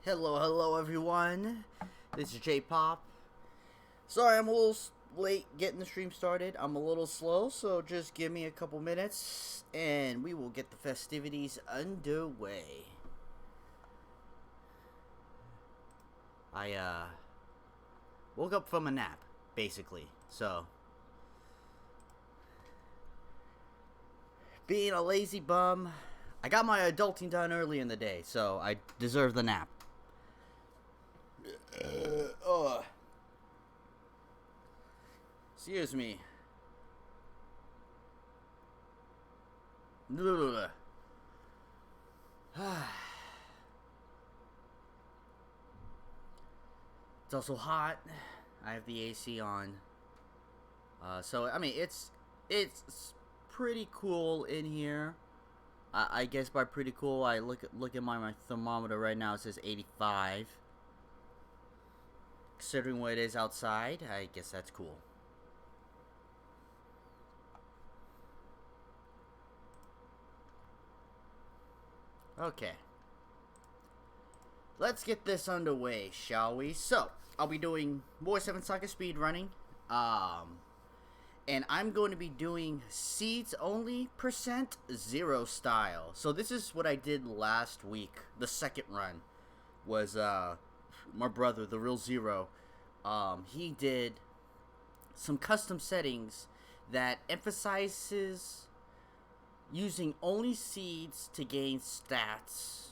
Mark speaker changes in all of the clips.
Speaker 1: Hello everyone. This is J-Pop. Sorry I'm a little late getting the stream started. I'm a little slow, so just give me a couple minutes and we will get the festivities underway. I woke up from a nap, basically. So being a lazy bum, I got my adulting done early in the day, so I deserve the nap. Excuse me. It's also hot. I have the AC on. So I mean it's pretty cool in here. I guess by pretty cool, I look at my thermometer right now. It says 85. Considering what it is outside, I guess that's cool. Okay. Let's get this underway, shall we? So, I'll be doing more 7th Saga speedrunning. And I'm going to be doing SeedS only %0 style. So this is what I did last week. The second run was my brother, the real Zero. He did some custom settings that emphasizes using only seeds to gain stats.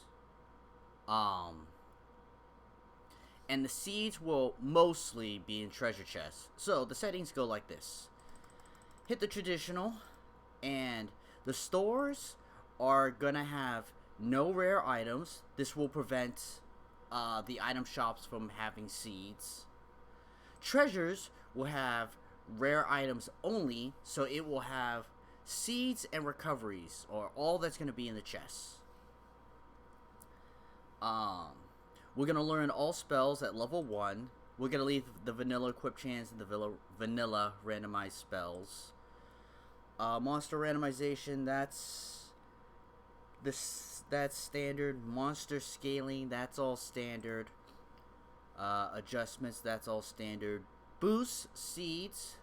Speaker 1: And the seeds will mostly be in treasure chests. So the settings go like this. Hit the traditional, and the stores are gonna have no rare items. This will prevent the item shops from having seeds. Treasures will have rare items only, so it will have seeds and recoveries, or all that's gonna be in the chests. We're gonna learn all spells at level 1. We're gonna leave the vanilla equip chance and the vanilla randomized spells. Monster randomization, that's standard. Monster scaling, that's all standard. Adjustments, that's all standard. Boost seeds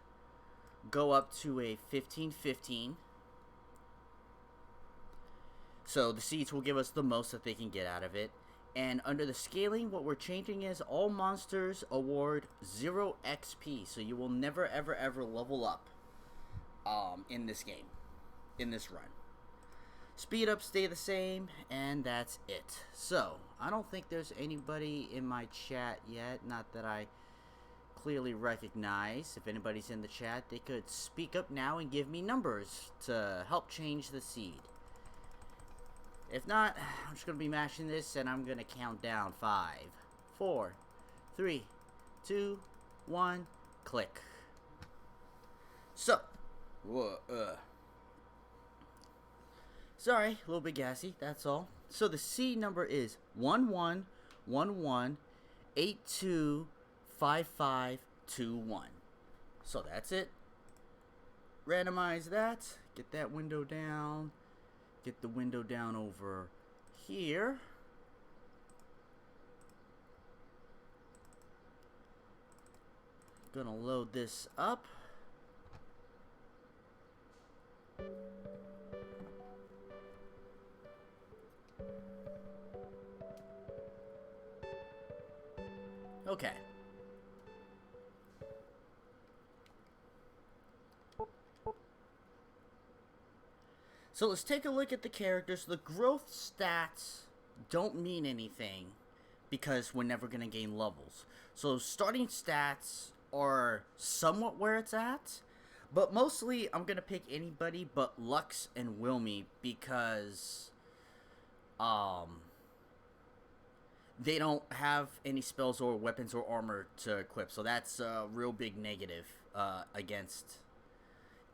Speaker 1: go up to a 15/15. So the seeds will give us the most that they can get out of it. And under the scaling, what we're changing is all monsters award 0 XP. So you will never ever level up in this game, in this run. Speed ups stay the same, and that's it. So I don't think there's anybody in my chat yet, not that I clearly recognize. If anybody's in the chat, they could speak up now and give me numbers to help change the seed. If not, I'm just gonna be mashing this, and I'm gonna count down 5, 4, 3, 2, 1, click. So, sorry, a little bit gassy, that's all. So the seed number is 1111825521. So that's it. Randomize that. Get that window down. Get the window down over here. Gonna load this up. Okay. So let's take a look at the characters. The growth stats don't mean anything because we're never going to gain levels. So starting stats are somewhat where it's at, but mostly I'm going to pick anybody but Lux and Wilmy because they don't have any spells or weapons or armor to equip. So that's a real big negative against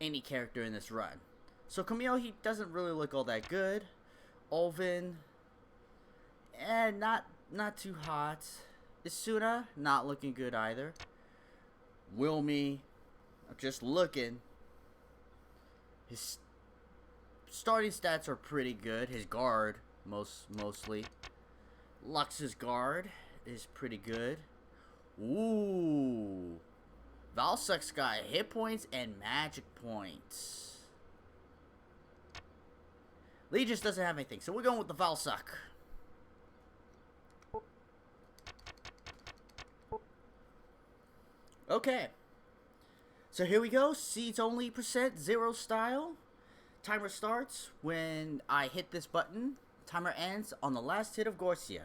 Speaker 1: any character in this run. So Camille, he doesn't really look all that good. Olvin, not too hot. Isuna, not looking good either. Wilmy, I'm just looking. His starting stats are pretty good. His guard, mostly. Lux's guard is pretty good. Ooh. Valsuck's got hit points and magic points. Lee just doesn't have anything, so we're going with the Valsuck. Okay. So here we go. Seeds only %0 style. Timer starts when I hit this button. Timer ends on the last hit of Gorcia.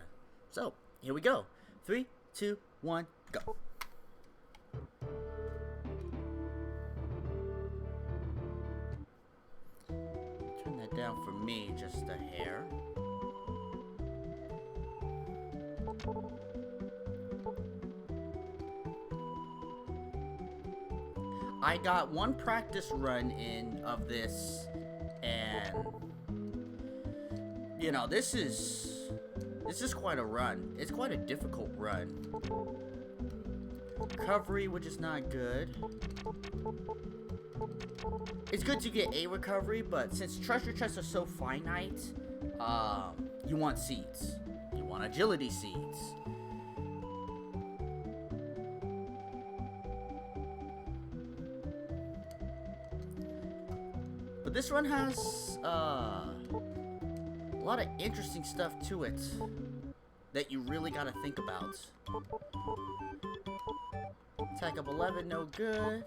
Speaker 1: So, here we go. 3, 2, 1, go. Turn that down for me just a hair. I got one practice run in of this, and you know, this is quite a run. It's quite a difficult run. Recovery, which is not good. It's good to get a recovery, but since treasure chests are so finite, you want seeds. You want agility seeds. But this run has a lot of interesting stuff to it that you really gotta think about. Attack up 11, no good.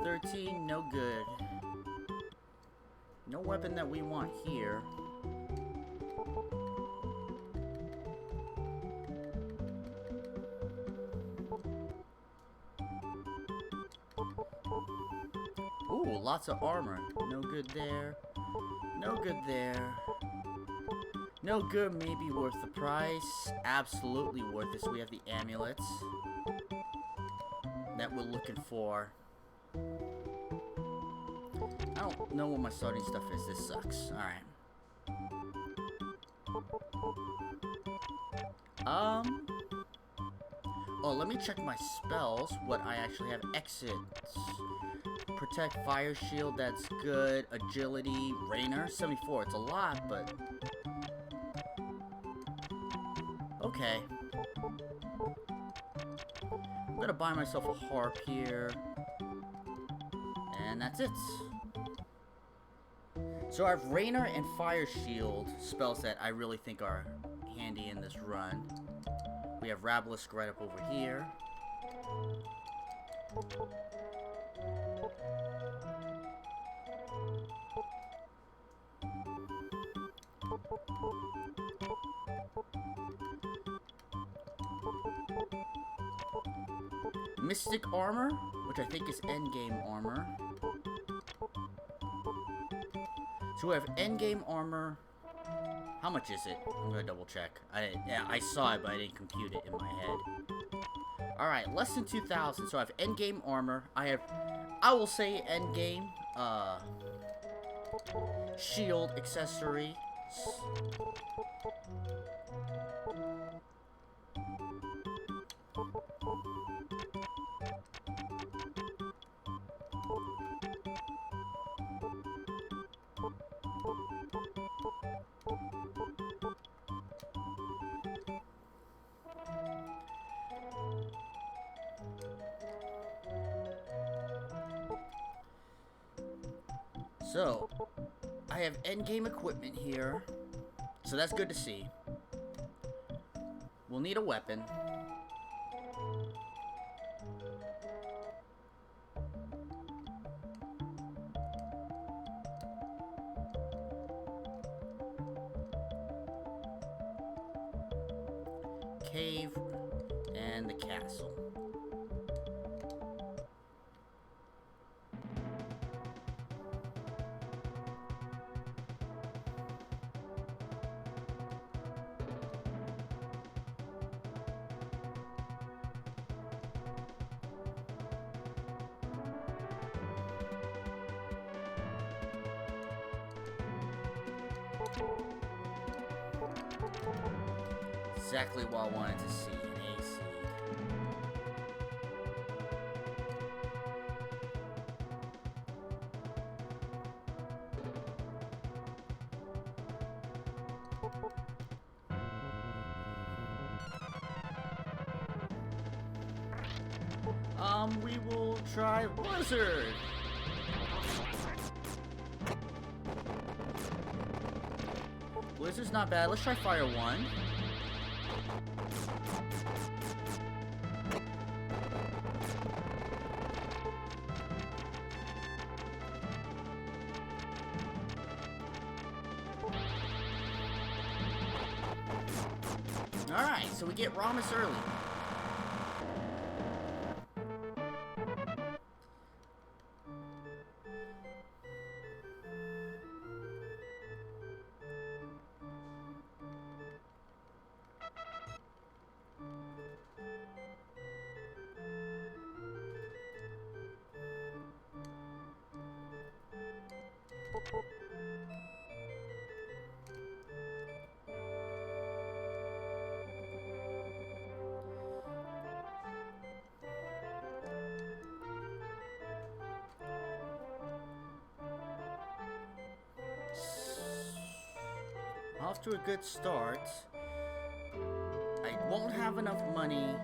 Speaker 1: 13, no good. No weapon that we want here. Ooh, lots of armor. No good there. No good there. No good, maybe worth the price. Absolutely worth it. So we have the amulets that we're looking for. I don't know what my starting stuff is. This sucks. Alright. Oh, let me check my spells. What I actually have. Exit. Protect, fire shield, that's good. Agility, Rainer, 74. It's a lot, but okay. I'm gonna buy myself a harp here. And that's it. So I have Rainer and Fire Shield, spells that I really think are handy in this run. We have Rabelisk right up over here. Mystic armor, which I think is endgame armor. So we have endgame armor. How much is it? I'm gonna double check. I saw it, but I didn't compute it in my head. Alright, less than 2,000. So I have endgame armor. I will say endgame shield accessory. So, I have endgame equipment here, so that's good to see. We'll need a weapon. Cave and the castle. Exactly what I wanted to see, an A seed. We will try Blizzard. Blizzard's not bad. Let's try Fire 1. Alright, so we get Ramus early. Off to a good start. I won't have enough money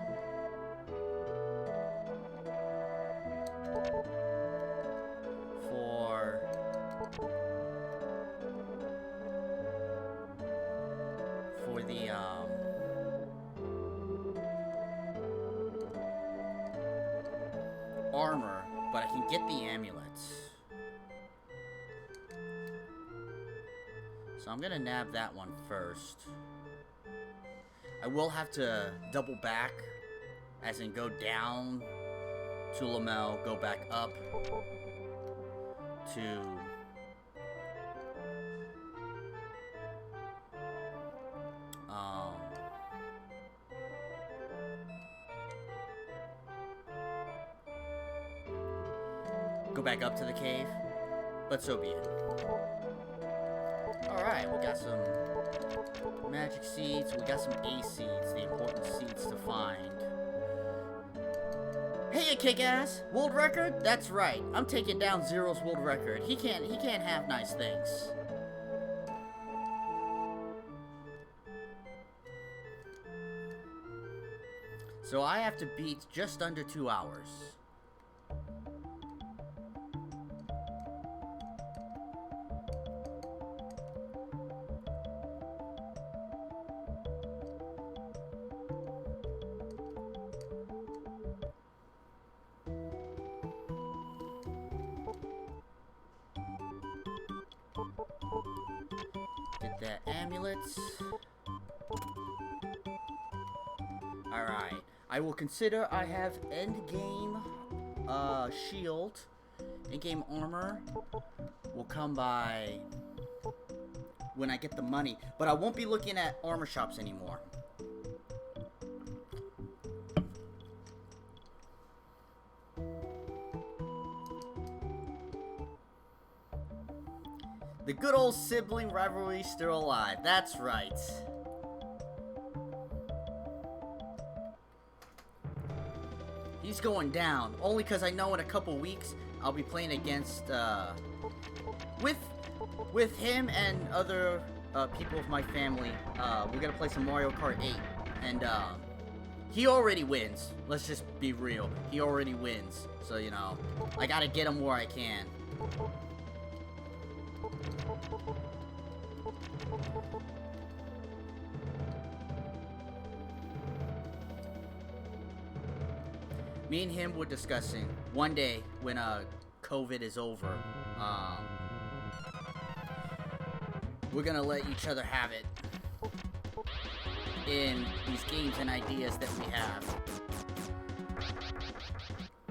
Speaker 1: for the armor, but I can get the amulets. So I'm gonna nab that one first. I will have to double back, as in go down to Lamel, go back up to go back up to the cave, but so be it. Alright, we got some magic seeds, we got some A seeds, the important seeds to find. Hey, you kick-ass! World record? That's right, I'm taking down Zero's world record. He can't have nice things. So I have to beat just under 2 hours. Get that amulets. Alright. I will consider I have endgame shield. Endgame armor will come by when I get the money. But I won't be looking at armor shops anymore. The good old sibling rivalry is still alive. That's right. He's going down. Only because I know in a couple weeks I'll be playing against with him and other people of my family. We're gonna play some Mario Kart 8, and he already wins. Let's just be real. He already wins. So you know, I gotta get him where I can. Me and him were discussing one day when COVID is over, we're gonna let each other have it in these games and ideas that we have.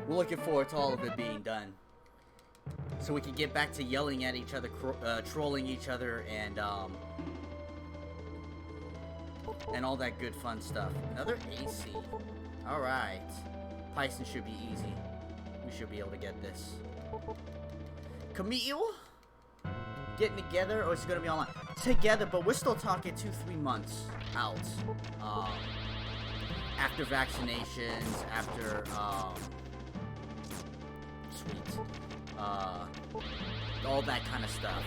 Speaker 1: We're looking forward to all of it being done, so we can get back to yelling at each other, trolling each other, and all that good fun stuff. Another AC. All right. Python should be easy. We should be able to get this. Camille? Getting together, or is it going to be online? Together, but we're still talking 2-3 months out. After vaccinations, after, sweet. All that kind of stuff.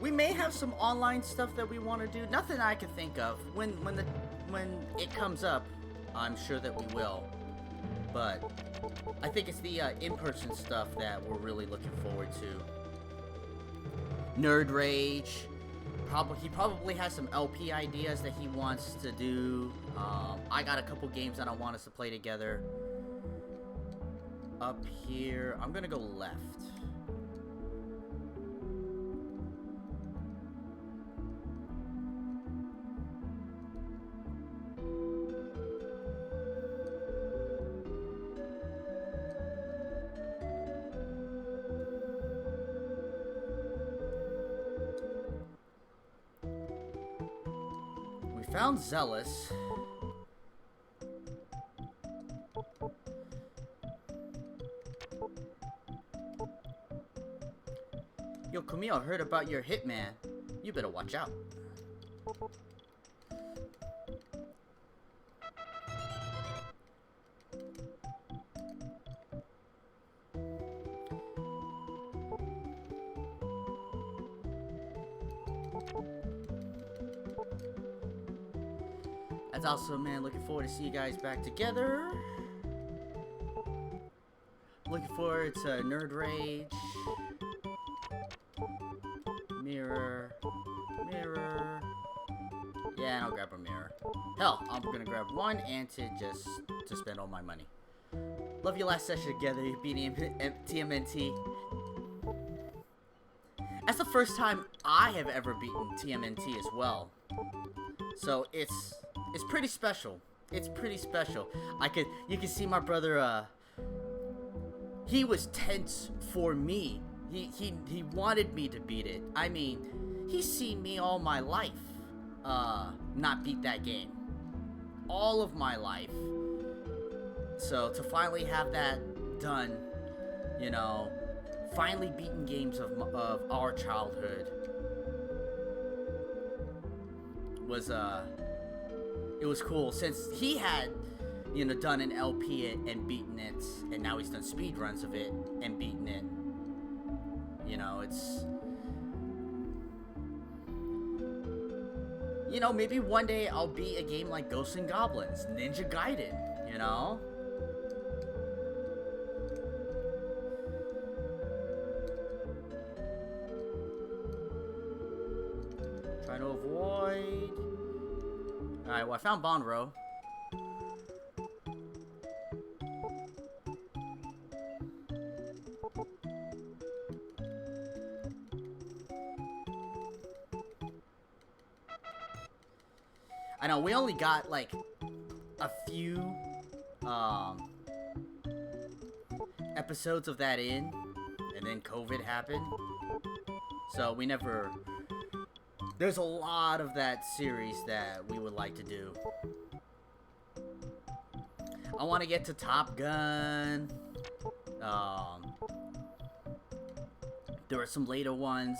Speaker 1: We may have some online stuff that we want to do. Nothing I can think of. When it comes up, I'm sure that we will. But I think it's the in-person stuff that we're really looking forward to. Nerd Rage. He probably has some LP ideas that he wants to do. I got a couple games that I want us to play together. Up here, I'm gonna go left. Found Zealous. Yo, Camille, heard about your hitman. You better watch out. That's awesome, man. Looking forward to see you guys back together. Looking forward to Nerd Rage. Mirror. Yeah, and I'll grab a mirror. Hell, I'm gonna grab one and to spend all my money. Love your last session together. You beat TMNT. That's the first time I have ever beaten TMNT as well. So it's pretty special. It's pretty special. You can see my brother, he was tense for me. He wanted me to beat it. I mean, he's seen me all my life, not beat that game. All of my life. So to finally have that done, you know, finally beaten games of our childhood was, it was cool, since he had, you know, done an LP and beaten it, and now he's done speedruns of it and beaten it. You know, it's... You know, maybe one day I'll beat a game like Ghosts and Goblins, Ninja Gaiden, you know? Trying to avoid... Alright, well, I found Bonro. I know, we only got, like, a few, episodes of that in, and then COVID happened. So, we never... There's a lot of that series that we would like to do. I want to get to Top Gun. There are some later ones.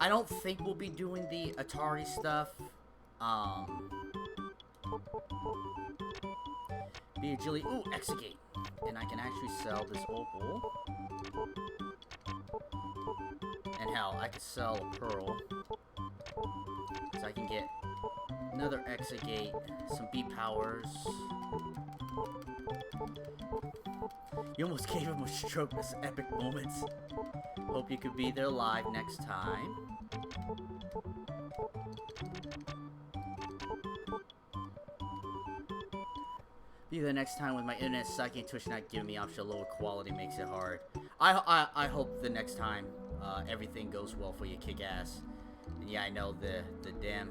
Speaker 1: I don't think we'll be doing the Atari stuff. Be a Jilly. Ooh, Exegate. And I can actually sell this opal. And hell, I could sell a pearl. So I can get another Exegate, some B-powers. You almost gave him a stroke with some epic moments. Hope you could be there live next time. Be there next time with my internet sucking and Twitch not giving me option lower quality makes it hard. I hope the next time everything goes well for you, kick ass. And yeah, I know the damn...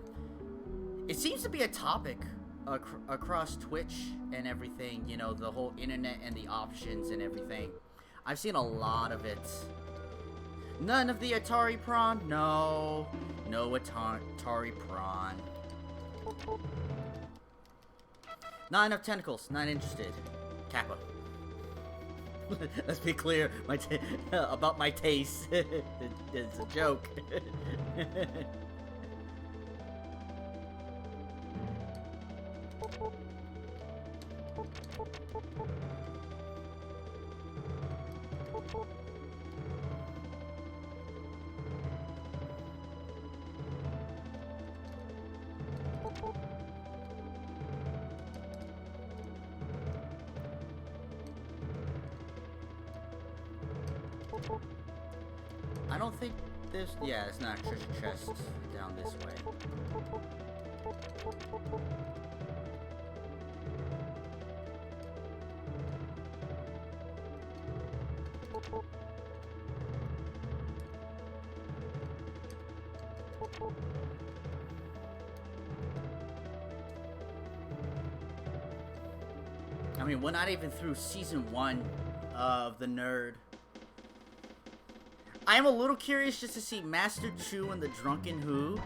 Speaker 1: It seems to be a topic across Twitch and everything, you know, the whole internet and the options and everything. I've seen a lot of it. None of the Atari prawn? No. No Atari prawn. Not enough tentacles. Not interested. Kappa. Let's be clear about my taste. It's a joke. I don't think there's... Yeah, it's not a treasure chest down this way. I mean, we're not even through season 1 of The Nerd. I am a little curious just to see Master Chu and the Drunken Who.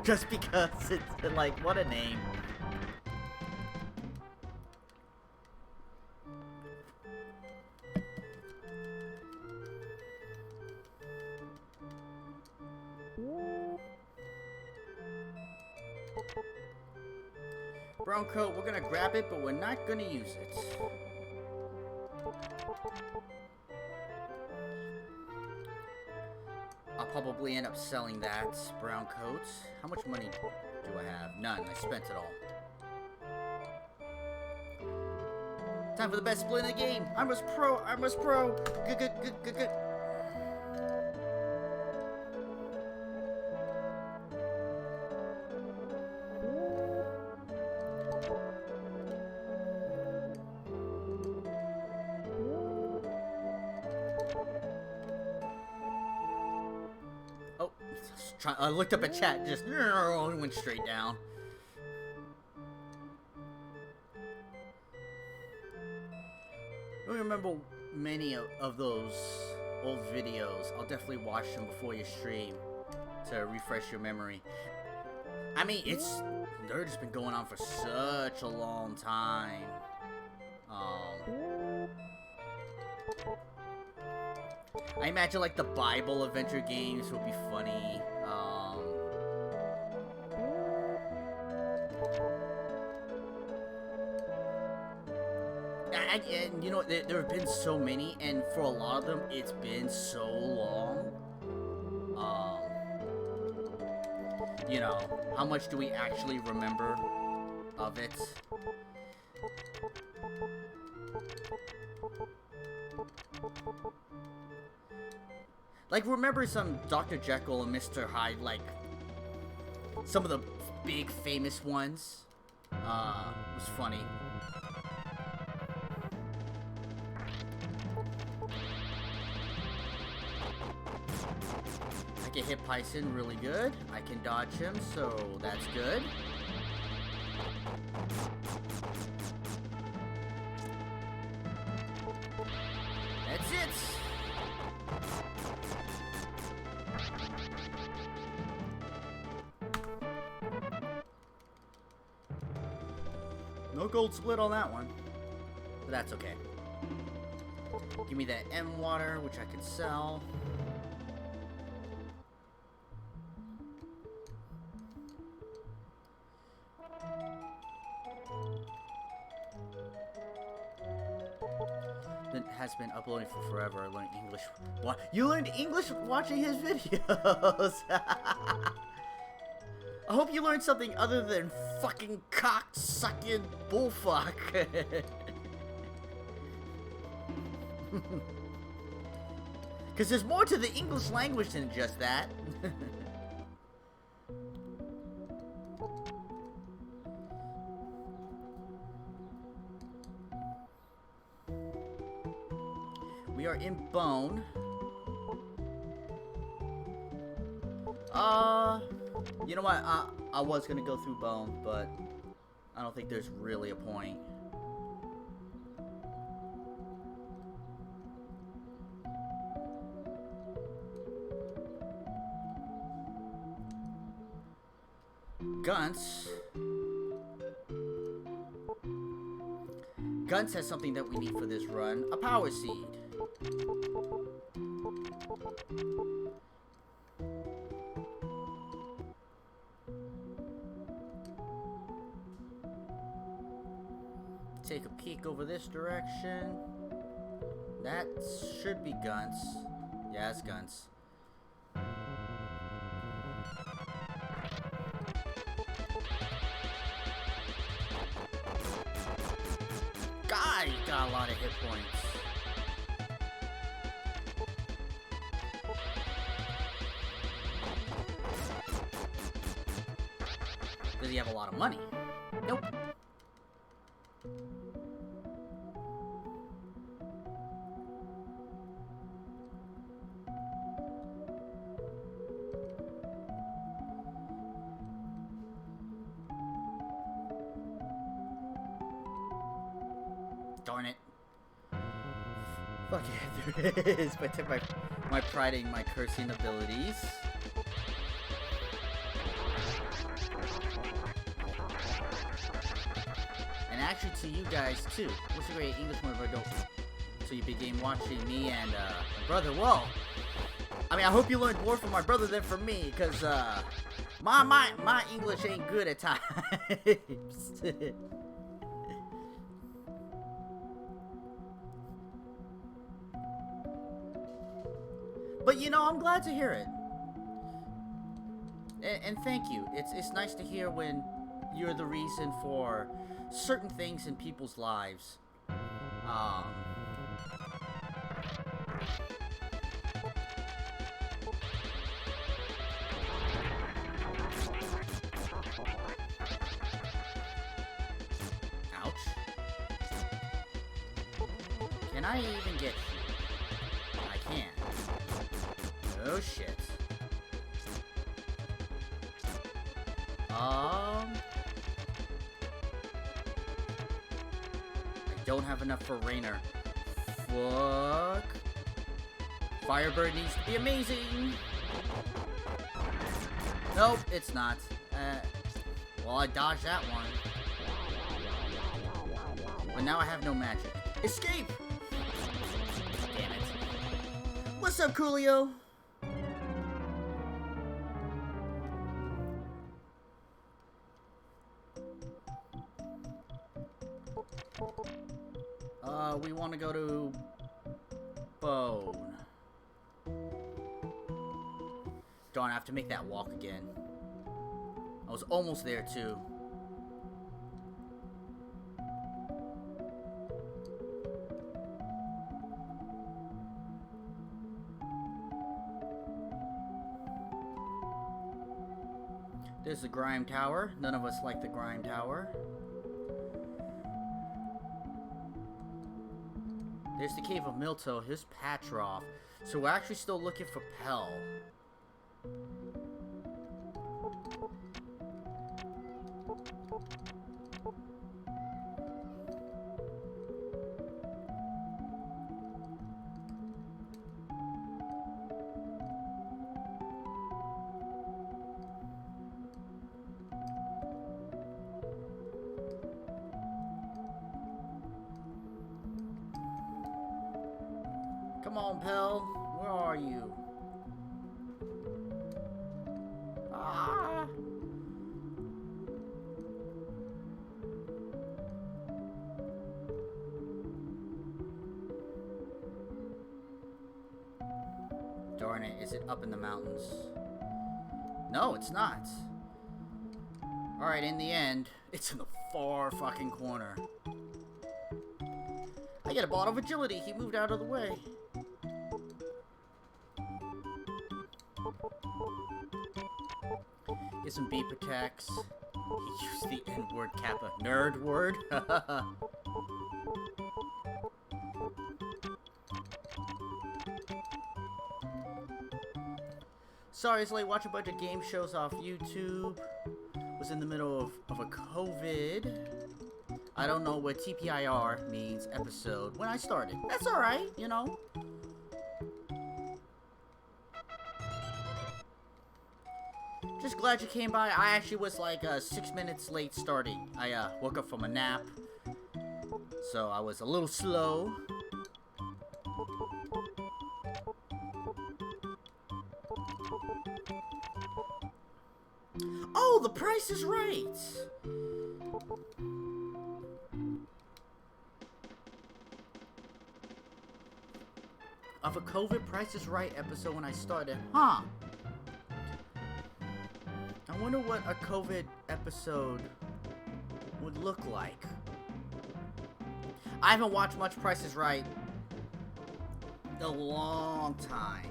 Speaker 1: Just because it's like, what a name. Brown coat, we're gonna grab it, but we're not gonna use it. I'll probably end up selling that brown coat. How much money do I have? None. I spent it all. Time for the best split in the game. Armor's pro. Armor's pro. Good, good, good, good, good. I looked up at chat, just went straight down. I don't remember many of those old videos. I'll definitely watch them before you stream to refresh your memory. I mean, Nerd's been going on for such a long time. I imagine like the Bible adventure games would be funny. And you know, there have been so many, and for a lot of them, it's been so long. You know, how much do we actually remember of it? Like, remember some Dr. Jekyll and Mr. Hyde, like, some of the big famous ones? It was funny. I can hit Python really good. I can dodge him, so that's good. That's it! No gold split on that one. But that's okay. Give me that M water, which I can sell. It has been uploading for forever. I learned English. What? You learned English watching his videos? I hope you learned something other than fucking cock-sucking bullfuck. Because there's more to the English language than just that. We are in Bone. You know what? I was gonna go through Bone, but I don't think there's really a point. Gunts. Gunts has something that we need for this run. A power seed. Take a peek over this direction. That should be Gunts. Yeah, it's Gunts. God, he got a lot of hit points. you have a lot of money. Nope. Darn it. Fuck yeah, there it is. But I took my pride in my cursing abilities. And actually to you guys too. What's a great English word I don't. So you begin watching me and my brother. Whoa. I mean, I hope you learned more from my brother than from me, cause my English ain't good at times. But you know, I'm glad to hear it. And thank you. It's nice to hear when you're the reason for certain things in people's lives. Ouch. Can I even get... I can't. Oh shit. I don't have enough for Rainer. Fuck. Firebird needs to be amazing. Nope, it's not. Well, I dodged that one. But now I have no magic. Escape! Damn it. What's up, Coolio? We want to go to Bone. Darn, I have to make that walk again. I was almost there too. There's the Grime Tower. None of us like the Grime Tower. There's the Cave of Milto. Here's Patrov. So we're actually still looking for Pell. Come on, Pell. Where are you? Ah! Darn it, is it up in the mountains? No, it's not. Alright, in the end, it's in the far fucking corner. I get a bottle of agility. He moved out of the way. Get some beat protects. He used the N-word Kappa. Nerd word? Sorry, it's late. Watch a bunch of game shows off YouTube. Was in the middle of a COVID. I don't know what TPIR means, episode, when I started. That's alright, you know. Just glad you came by. I actually was like 6 minutes late starting. I woke up from a nap. So I was a little slow. Oh, the price is right! Of a COVID Price is Right episode when I started. Huh. I wonder what a COVID episode would look like. I haven't watched much Price is Right in a long time.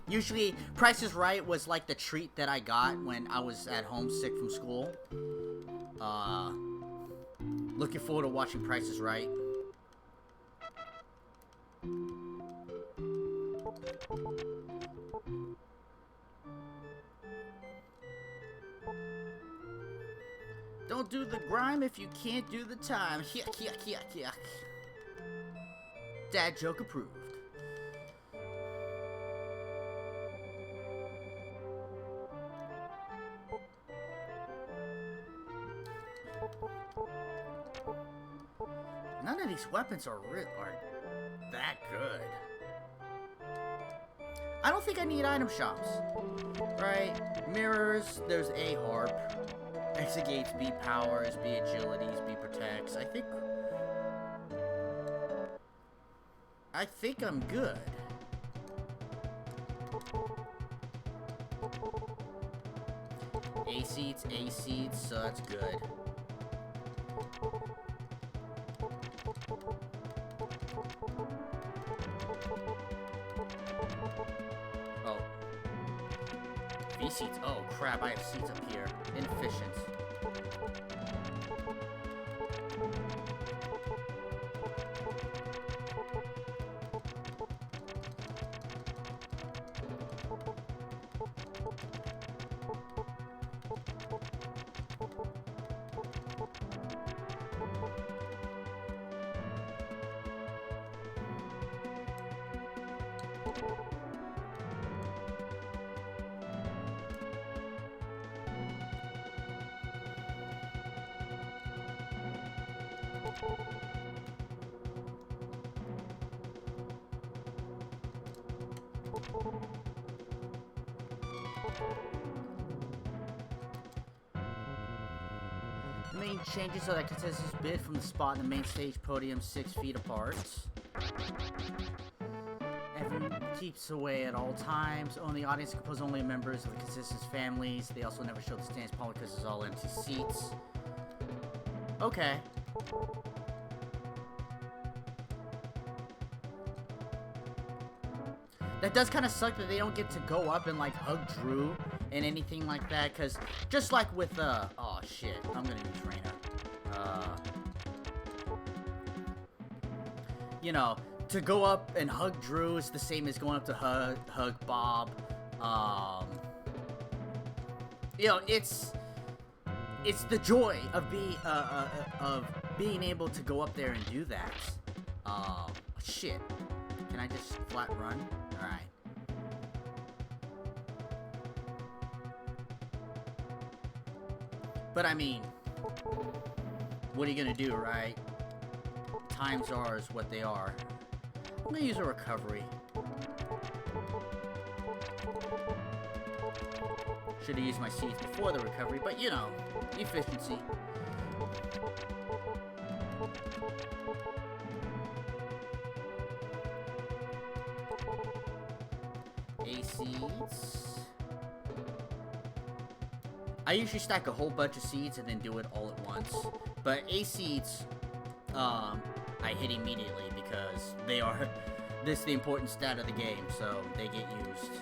Speaker 1: Usually, Price is Right was like the treat that I got when I was at home sick from school. Looking forward to watching Price is Right. Don't do the grime if you can't do the time. Yuck, yuck, yuck, yuck. Dad joke approved. None of these weapons are that good. I don't think I need item shops. Right? Mirrors, there's A harp. Exegates, B powers, B agilities, B protects. I think I'm good. A seeds, so that's good. Oh. B seeds. Oh crap, I have seeds up here. Inefficient. Main changes so that contestants bid from the spot in the main stage podium 6 feet apart. Everyone keeps away at all times. Only audience composed only members of the contestants' families. They also never show the stands public because it's all empty seats. Okay. That does kind of suck that they don't get to go up and like hug Drew and anything like that, because just like with oh shit, I'm gonna use Reyna. You know, to go up and hug Drew is the same as going up to hug Bob. You know, it's the joy of being able to go up there and do that. Shit. Can I just flat run? Alright. But I mean, what are you gonna do, right? Times are is what they are. I'm gonna use a recovery. Should have used my seeds before the recovery, but you know, efficiency. A seeds. I usually stack a whole bunch of seeds and then do it all at once. But A seeds, I hit immediately because they are this the important stat of the game, so they get used.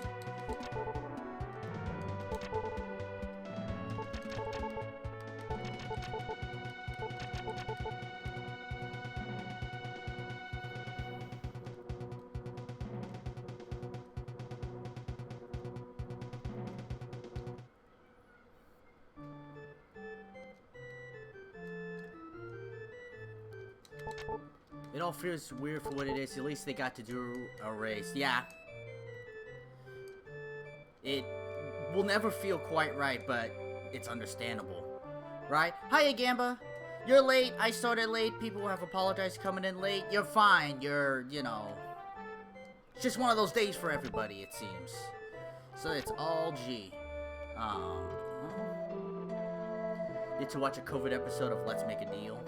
Speaker 1: It all feels weird for what it is. At least they got to do a race. Yeah. It will never feel quite right, but it's understandable. Right? Hiya, Gamba. You're late. I started late. People have apologized coming in late. You're fine. You're, you know... It's just one of those days for everybody, it seems. So it's all G. Get to watch a COVID episode of Let's Make a Deal.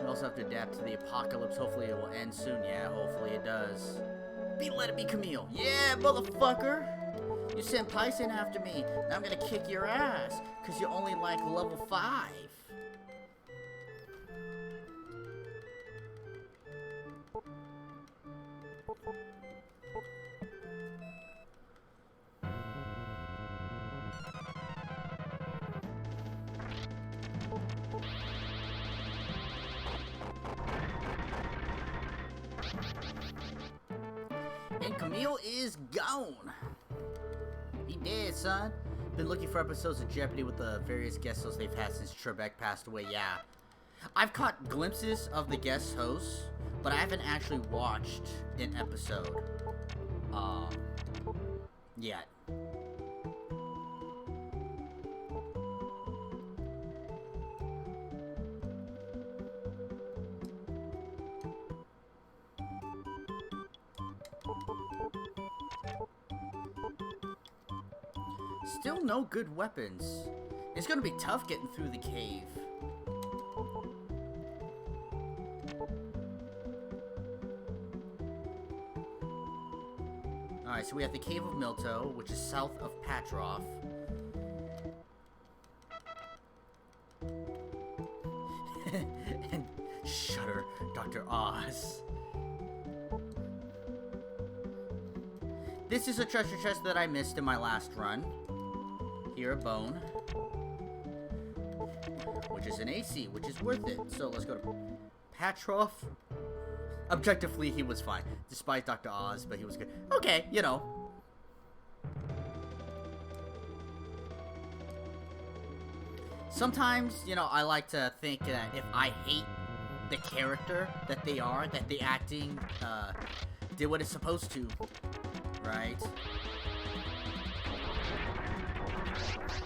Speaker 1: We also have to adapt to the apocalypse. Hopefully it will end soon. Yeah, hopefully it does. Let it be Camille. Yeah, motherfucker. You sent Python after me. Now I'm gonna kick your ass. Because you're only like level 5. And Camille is gone. He dead, son. Been looking for episodes of Jeopardy with the various guest hosts they've had since Trebek passed away. Yeah. I've caught glimpses of the guest hosts, but I haven't actually watched an episode yet. Still no good weapons. It's gonna be tough getting through the cave. Alright, so we have the Cave of Milto, which is south of Patroff. And shudder, Dr. Oz. This is a treasure chest that I missed in my last run. Here, a bone. Which is an AC, which is worth it. So let's go to Patroff. Objectively, he was fine. Despite Dr. Oz, but he was good. Okay, you know. Sometimes, you know, I like to think that if I hate the character that they are, that the acting did what it's supposed to. Right?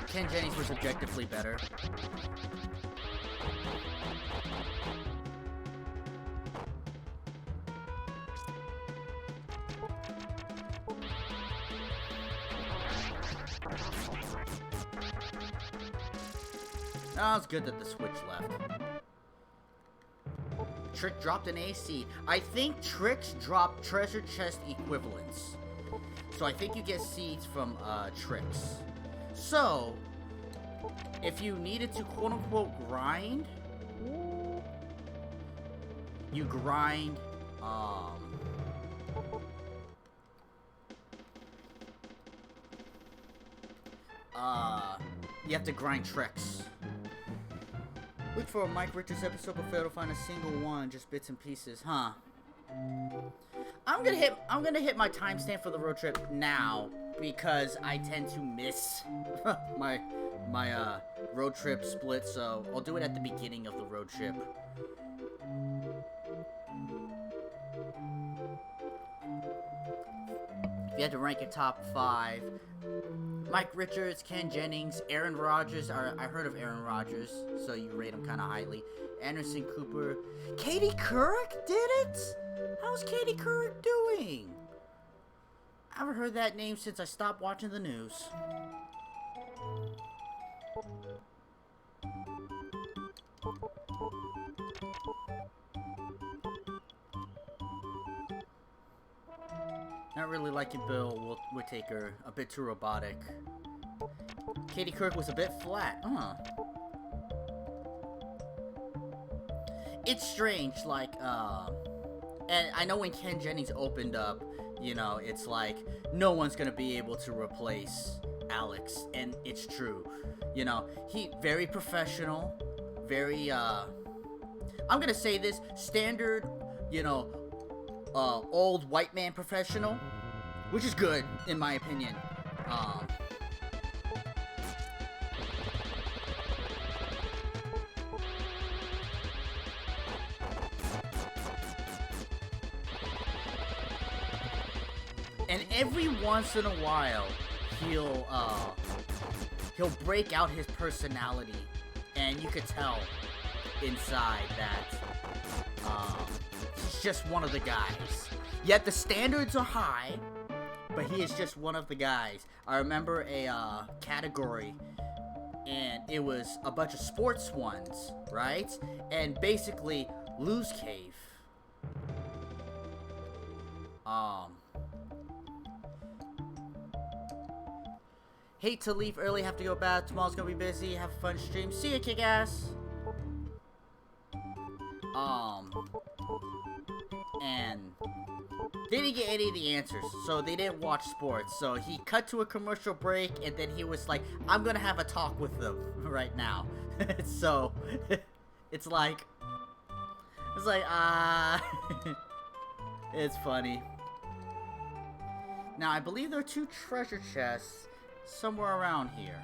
Speaker 1: Ken Jennings was objectively better. Oh, it's good that the switch left. Trick dropped an AC. I think tricks drop treasure chest equivalents. So I think you get seeds from tricks. So, if you needed to quote-unquote grind, you grind, you have to grind tricks. Look for a Mike Richards episode, but fail to find a single one, just bits and pieces, huh? I'm gonna hit my timestamp for the road trip now because I tend to miss my road trip split, so I'll do it at the beginning of the road trip. If you had to rank your top 5, Mike Richards, Ken Jennings, Aaron Rodgers. I heard of Aaron Rodgers, so you rate him kind of highly. Anderson Cooper. Katie Couric did it? How's Katie Couric doing? I haven't heard that name since I stopped watching the news. Not really liking Bill Whittaker, a bit too robotic. Katie Couric was a bit flat, huh? It's strange, like, and I know when Ken Jennings opened up, you know, it's like, no one's gonna be able to replace Alex, and it's true. You know, he, very professional, very, I'm gonna say this, standard, you know, old white man professional, which is good, in my opinion. And every once in a while, he'll break out his personality, and you could tell inside that he's just one of the guys. Yet the standards are high, but he is just one of the guys. I remember a category, and it was a bunch of sports ones, right? And basically, Lose Cave. Hate to leave early, have to go back. Tomorrow's gonna be busy. Have a fun stream. See ya, kick-ass. And they didn't get any of the answers, so they didn't watch sports. So he cut to a commercial break, and then he was like, I'm gonna have a talk with them right now. So, it's like, it's funny. Now, I believe there are 2 treasure chests somewhere around here.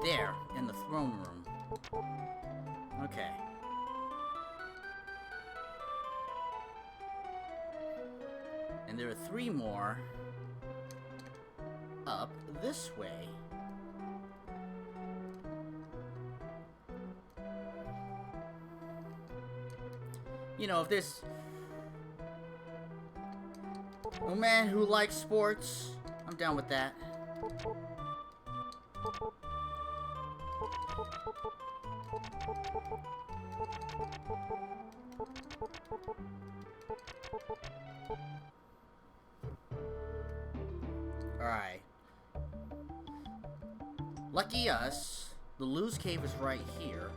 Speaker 1: There, in the throne room. Okay. And there are 3 more up this way. You know, if there's a man who likes sports, I'm down with that. Alright. Lucky us, the Lose Cave is right here.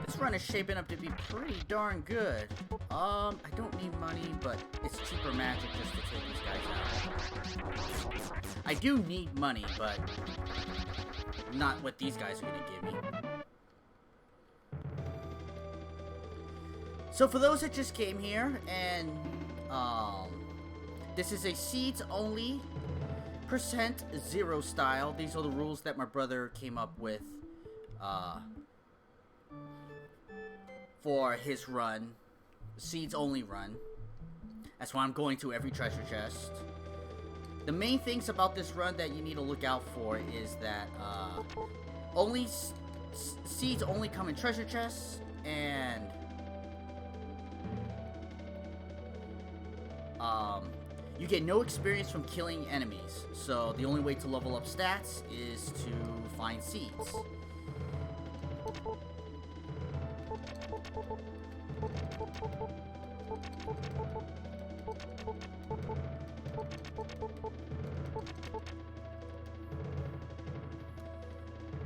Speaker 1: This run is shaping up to be pretty darn good. I don't need money, but it's cheaper magic just to take these guys out. I do need money, but not what these guys are gonna give me. So for those that just came here, and this is a seeds only %0 style. These are the rules that my brother came up with for his run, seeds only run. That's why I'm going to every treasure chest. The main things about this run that you need to look out for is that only seeds only come in treasure chests, and you get no experience from killing enemies. So the only way to level up stats is to find seeds.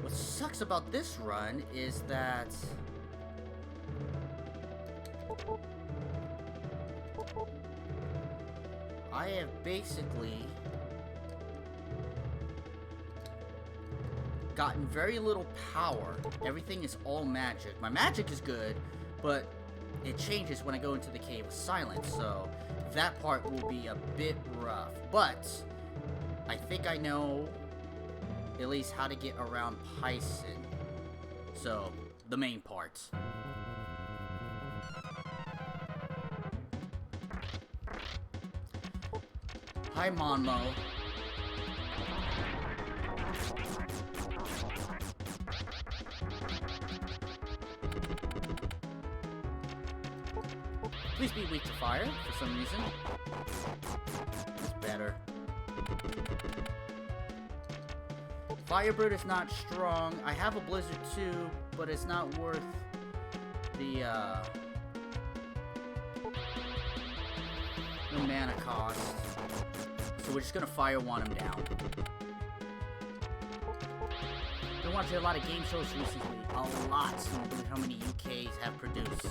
Speaker 1: What sucks about this run is that I have basically gotten very little power. Everything is all magic. My magic is good, but it changes when I go into the Cave of Silence, so that part will be a bit rough. But I think I know at least how to get around Python. So, the main parts. Hi, Monmo. Please be weak to fire for some reason. It's better. Firebird is not strong. I have a Blizzard too, but it's not worth the mana cost. So we're just gonna fire one him down. Been watching a lot of game shows recently. A lot. With how many UKs have produced.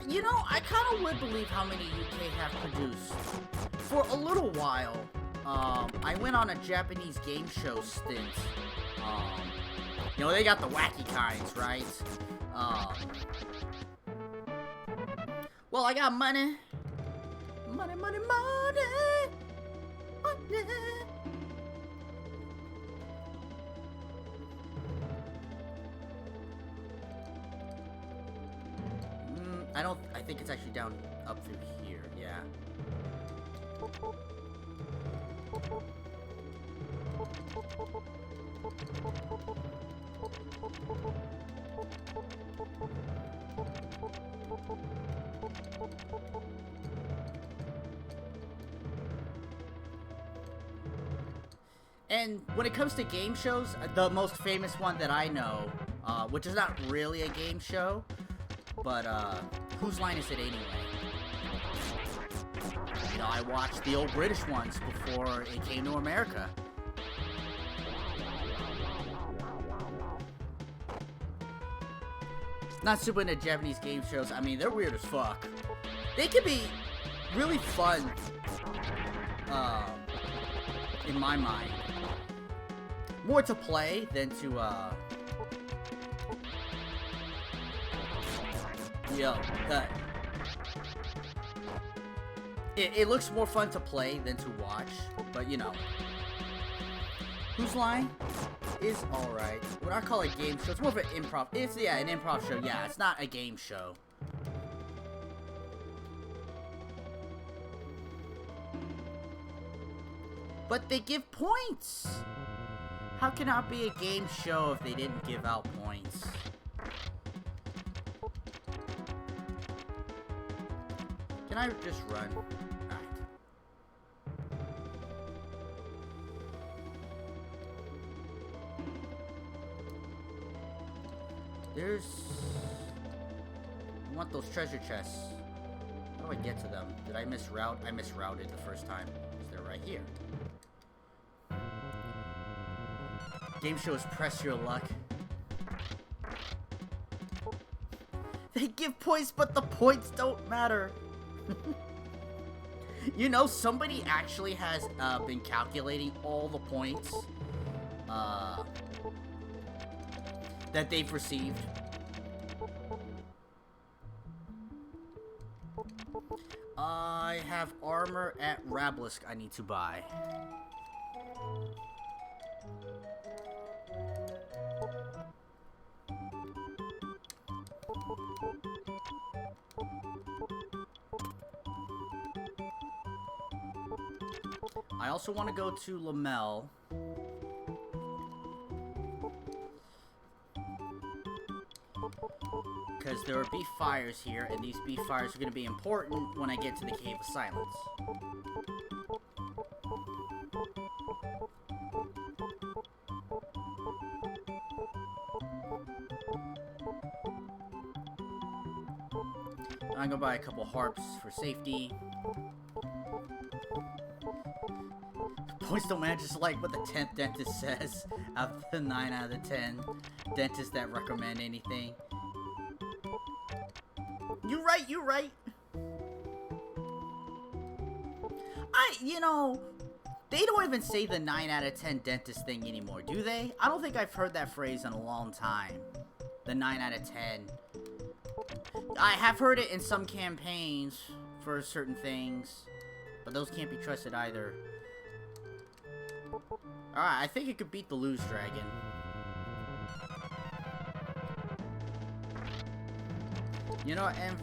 Speaker 1: You know, I kind of would believe how many UK have produced. For a little while, I went on a Japanese game show stint. You know, they got the wacky kinds, right? Well, I got money. Money, money, money. Money. I think it's actually down up through here, yeah. And when it comes to game shows, the most famous one that I know, which is not really a game show, But, whose line is it anyway? You know, I watched the old British ones before it came to America. Not super into Japanese game shows. I mean, they're weird as fuck. They can be really fun, in my mind. More to play than to, it looks more fun to play than to watch, but you know. Whose line is alright? When I call it game show, it's more of an improv. It's, yeah, an improv show. Yeah, it's not a game show. But they give points! How can it be a game show if they didn't give out points? Can I just run? Alright. There's... I want those treasure chests. How do I get to them? Did I misroute? I misrouted the first time. They're right here. Game shows press your luck. They give points, but the points don't matter. You know, somebody actually has been calculating all the points that they've received. I have armor at Rablisk I need to buy. I also want to go to Lamel. Because there are beef fires here, and these beef fires are going to be important when I get to the Cave of Silence. I'm going to buy a couple harps for safety. Points don't matter, just like what the 10th dentist says. Out of the 9 out of the 10 dentists that recommend anything. You're right, you're right. You know, they don't even say the 9 out of 10 dentist thing anymore, do they? I don't think I've heard that phrase in a long time. The 9 out of 10. I have heard it in some campaigns for certain things, but those can't be trusted either. Alright, I think it could beat the Loose Dragon. You know, and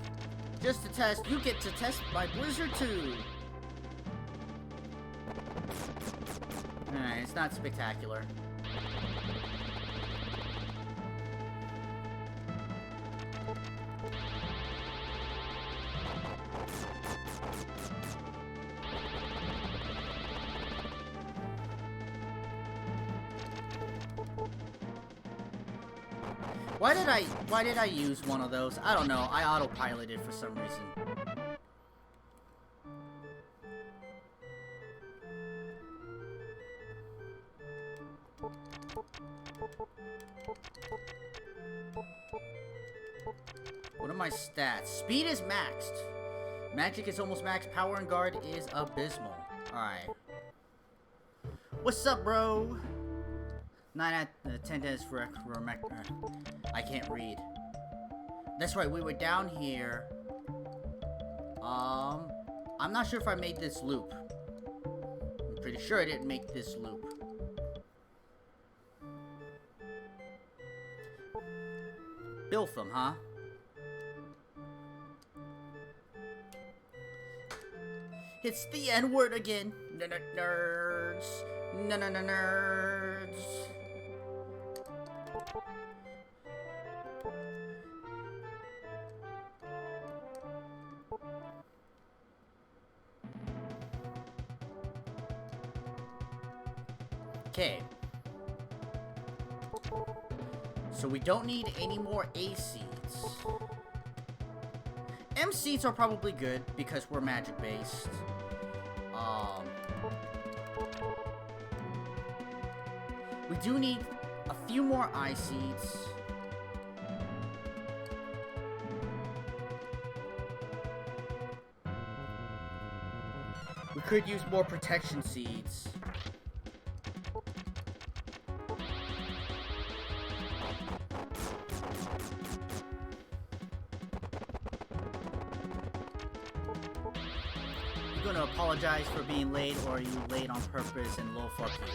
Speaker 1: just to test, you get to test my Blizzard too. Alright, it's not spectacular. Why did I use one of those? I don't know. I autopiloted for some reason. What are my stats? Speed is maxed. Magic is almost maxed. Power and guard is abysmal. Alright. What's up, bro? 9 out of 10 days for I can't read. That's right, we were down here. I'm not sure if I made this loop. I'm pretty sure I didn't make this loop. Biltham, huh? It's the N-word again. Nerds. Nerds. Okay. So we don't need any more A seeds. M seeds are probably good because we're magic based. We do need a few more I seeds. We could use more protection seeds. You're gonna apologize for being late, or are you late on purpose and lol fuck you?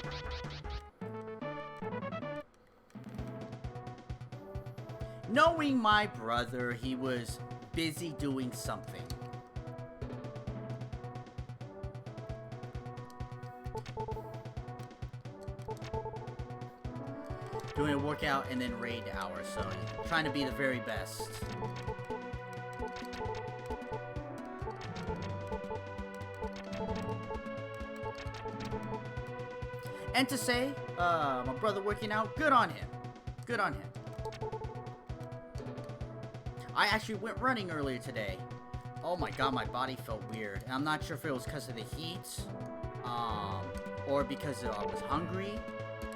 Speaker 1: Knowing my brother, he was busy doing something. Doing a workout and then raid hours, so trying to be the very best. And to say, my brother working out, good on him. Good on him. I actually went running earlier today. Oh my god, my body felt weird. And I'm not sure if it was because of the heat, or because I was hungry.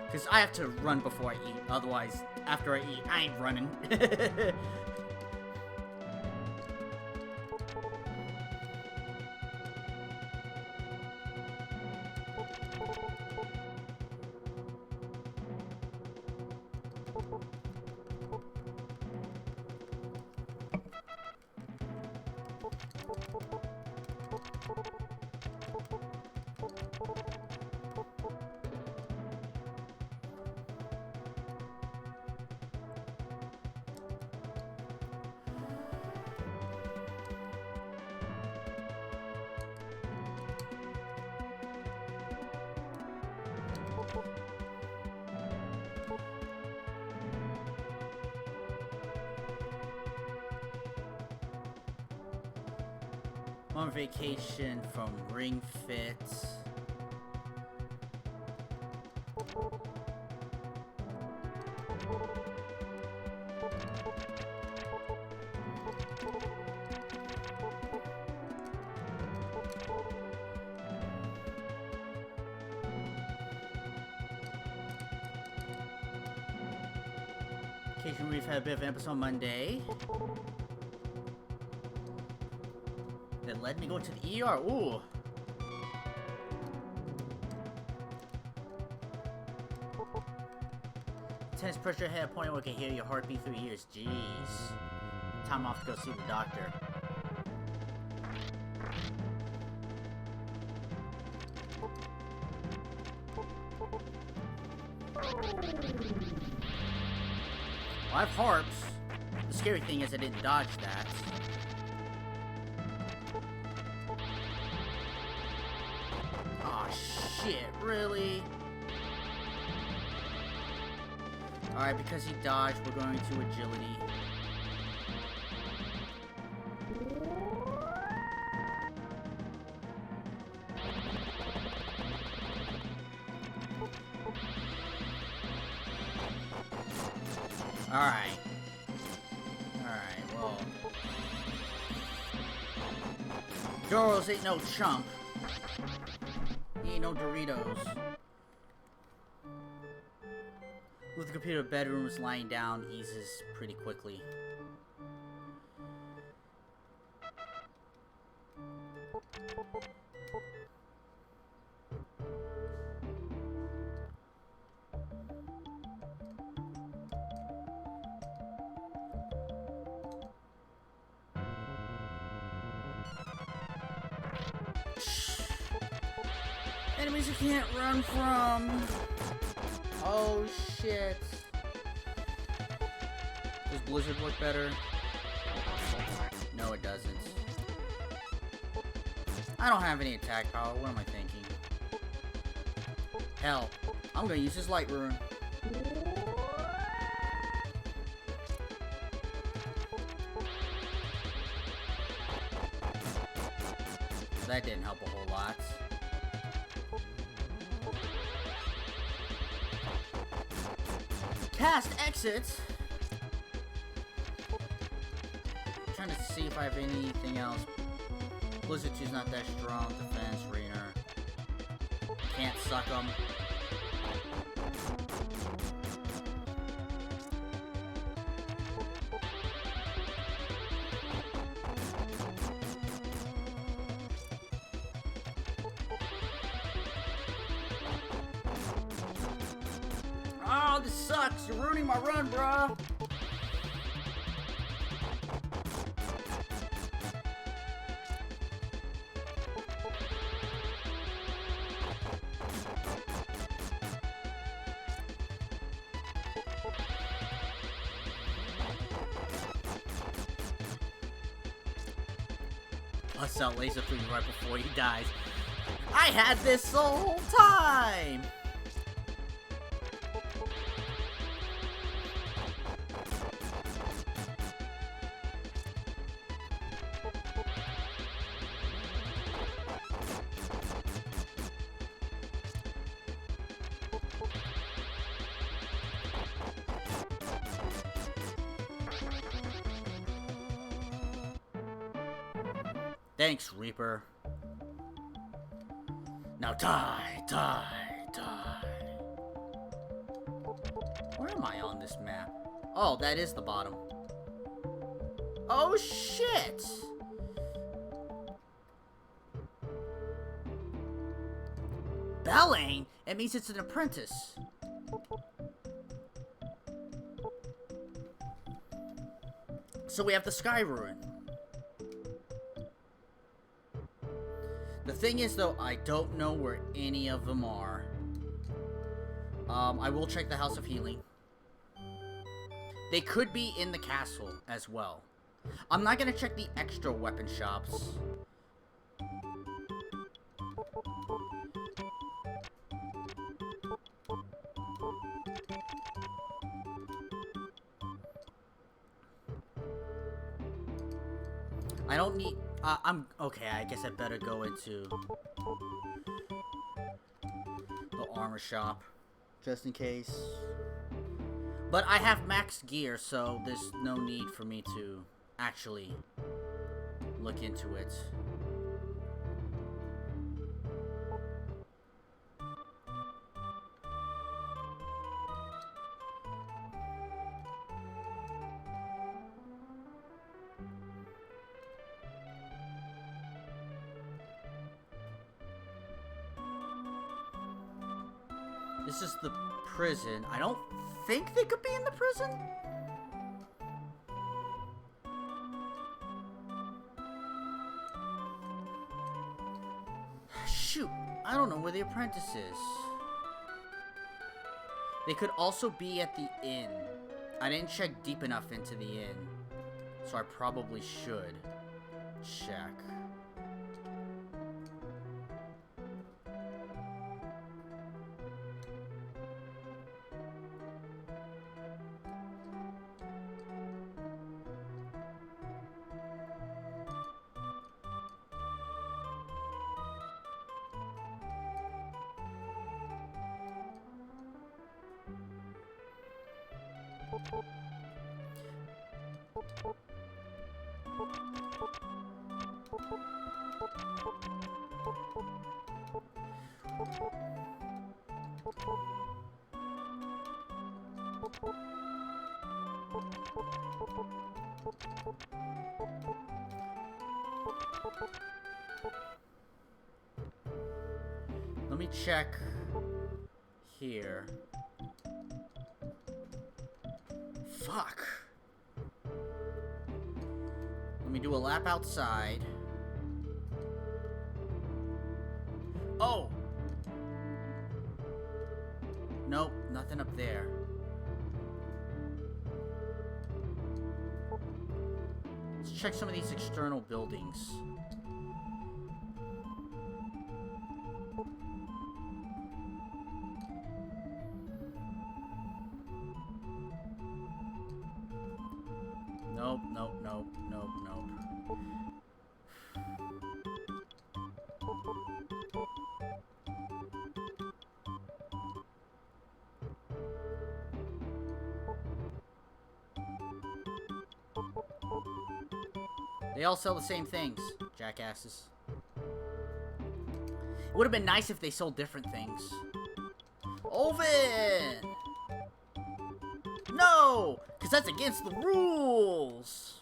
Speaker 1: Because I have to run before I eat. Otherwise, after I eat, I ain't running. On vacation from Ring Fit. Occasionally we've had a bit of an episode Monday. That led me going to the ER. Ooh. Intense pressure head, a point where I can hear your heartbeat through your ears. Jeez. Time off to go see the doctor. Well, I have harps. The scary thing is I didn't dodge that. Shit, really? Alright, because he dodged, we're going to agility. Alright. Alright, well. Doros ain't no chump. He ain't no Doritos. With the computer bedroom is lying down, eases pretty quickly. Enemies you can't run from. Oh shit. Does Blizzard work better? No, it doesn't. I don't have any attack power. What am I thinking? Hell, I'm gonna use this light rune. That didn't help a whole lot. Cast exit. trying to see if I have anything else. Blizzard 2's not that strong. Defense, Rainer. Can't suck them. Oh, this sucks. You're ruining my run, bro. Bust out laser through you right before he dies. I had this the whole time! Thanks, Reaper. Now die, die, die. Where am I on this map? Oh, that is the bottom. Oh, shit! Belling? It means it's an apprentice. So we have the Sky Ruin. The thing is, though, I don't know where any of them are. I will check the House of Healing. They could be in the castle as well. I'm not gonna check the extra weapon shops. I don't need... I'm... Okay, I guess I better go into the armor shop, just in case. But I have max gear, so there's no need for me to actually look into it. This is the prison. I don't think they could be in the prison. Shoot, I don't know where the apprentice is. They could also be at the inn. I didn't check deep enough into the inn, so I probably should check. Let me check here. Fuck. Let me do a lap outside. Oh! Nope, nothing up there. Let's check some of these external buildings. Nope, nope, nope, nope, nope. They all sell the same things, jackasses. It would have been nice if they sold different things. Oven! No! Because that's against the rules!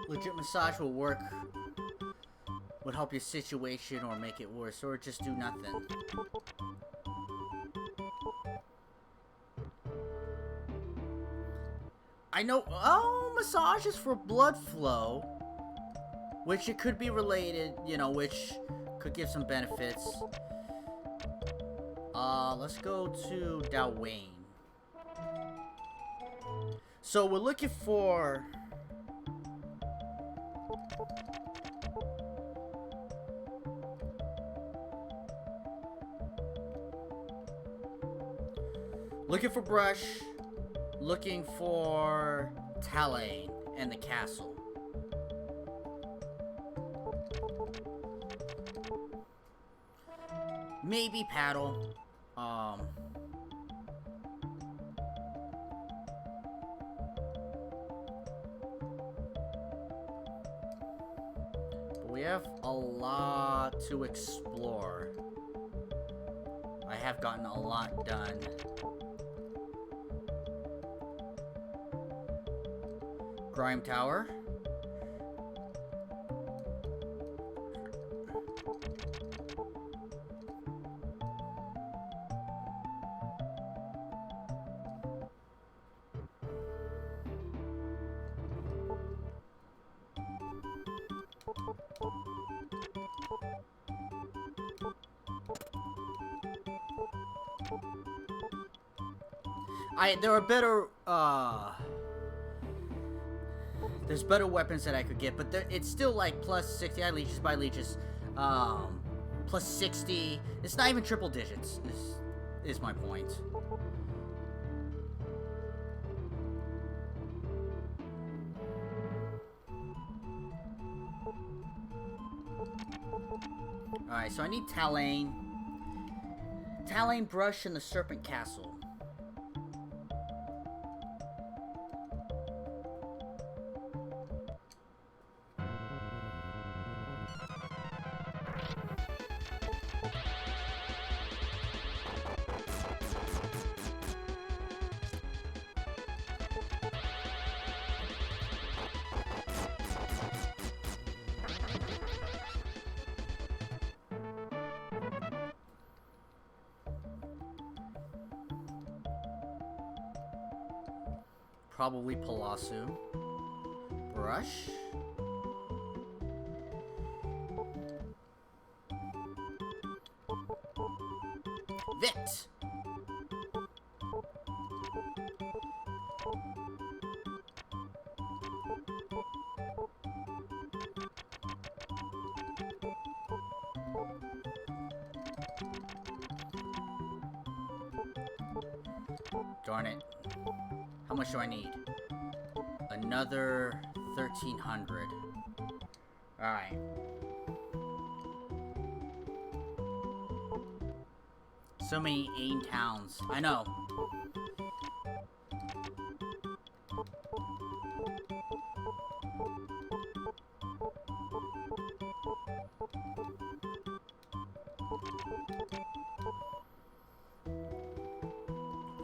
Speaker 1: Legit massage will work. Would help your situation or make it worse, or just do nothing. I know. Oh, massage is for blood flow, which it could be related, you know, which could give some benefits. Let's go to Dawain. So we're looking for. Looking for Brush, looking for Talain and the castle. Maybe Paddle. But we have a lot to explore. I have gotten a lot done. Grime Tower. There are better, there's better weapons that I could get, but it's still like plus 60. I leeches by leeches. Plus 60. It's not even triple digits, is my point. Alright, so I need Talain. Talain, Brush, and the Serpent Castle. Probably Palasu. Brush. Vit. Darn it. How much do I need? Another 1,300. Alright. So many AIM towns. I know.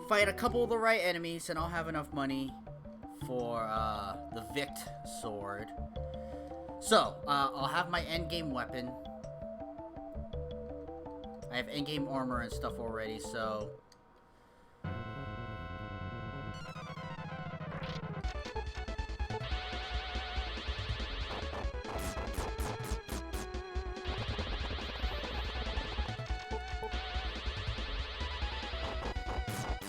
Speaker 1: Fight a couple of the right enemies and I'll have enough money for the Vict sword. So, I'll have my endgame weapon. I have endgame armor and stuff already, so...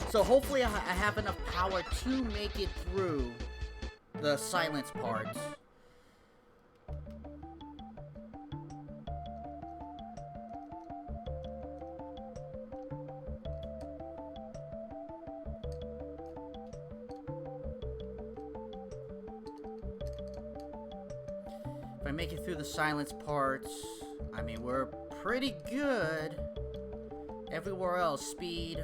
Speaker 1: So hopefully I have enough power to make it through the silence parts. If I make it through the silence parts, I mean, we're pretty good. Everywhere else, speed.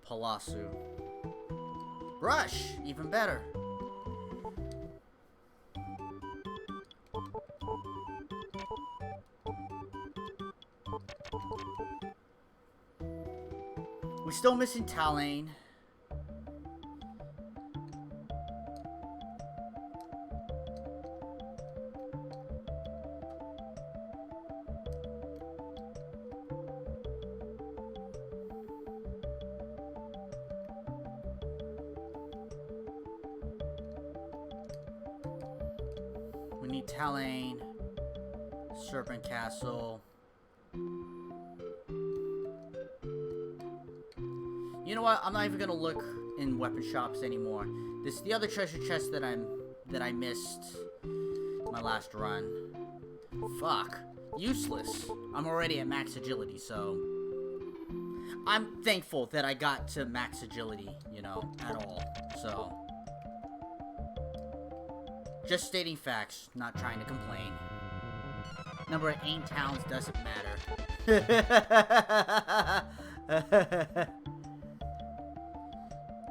Speaker 1: Palasu. Rush! Even better. We're still missing Talane. We need Talane, Serpent Castle. You know what? I'm not even gonna look in weapon shops anymore. This is the other treasure chest that I missed my last run. Fuck. Useless. I'm already at max agility, so I'm thankful that I got to max agility, you know, at all. So just stating facts, not trying to complain. Number of 8 towns doesn't matter.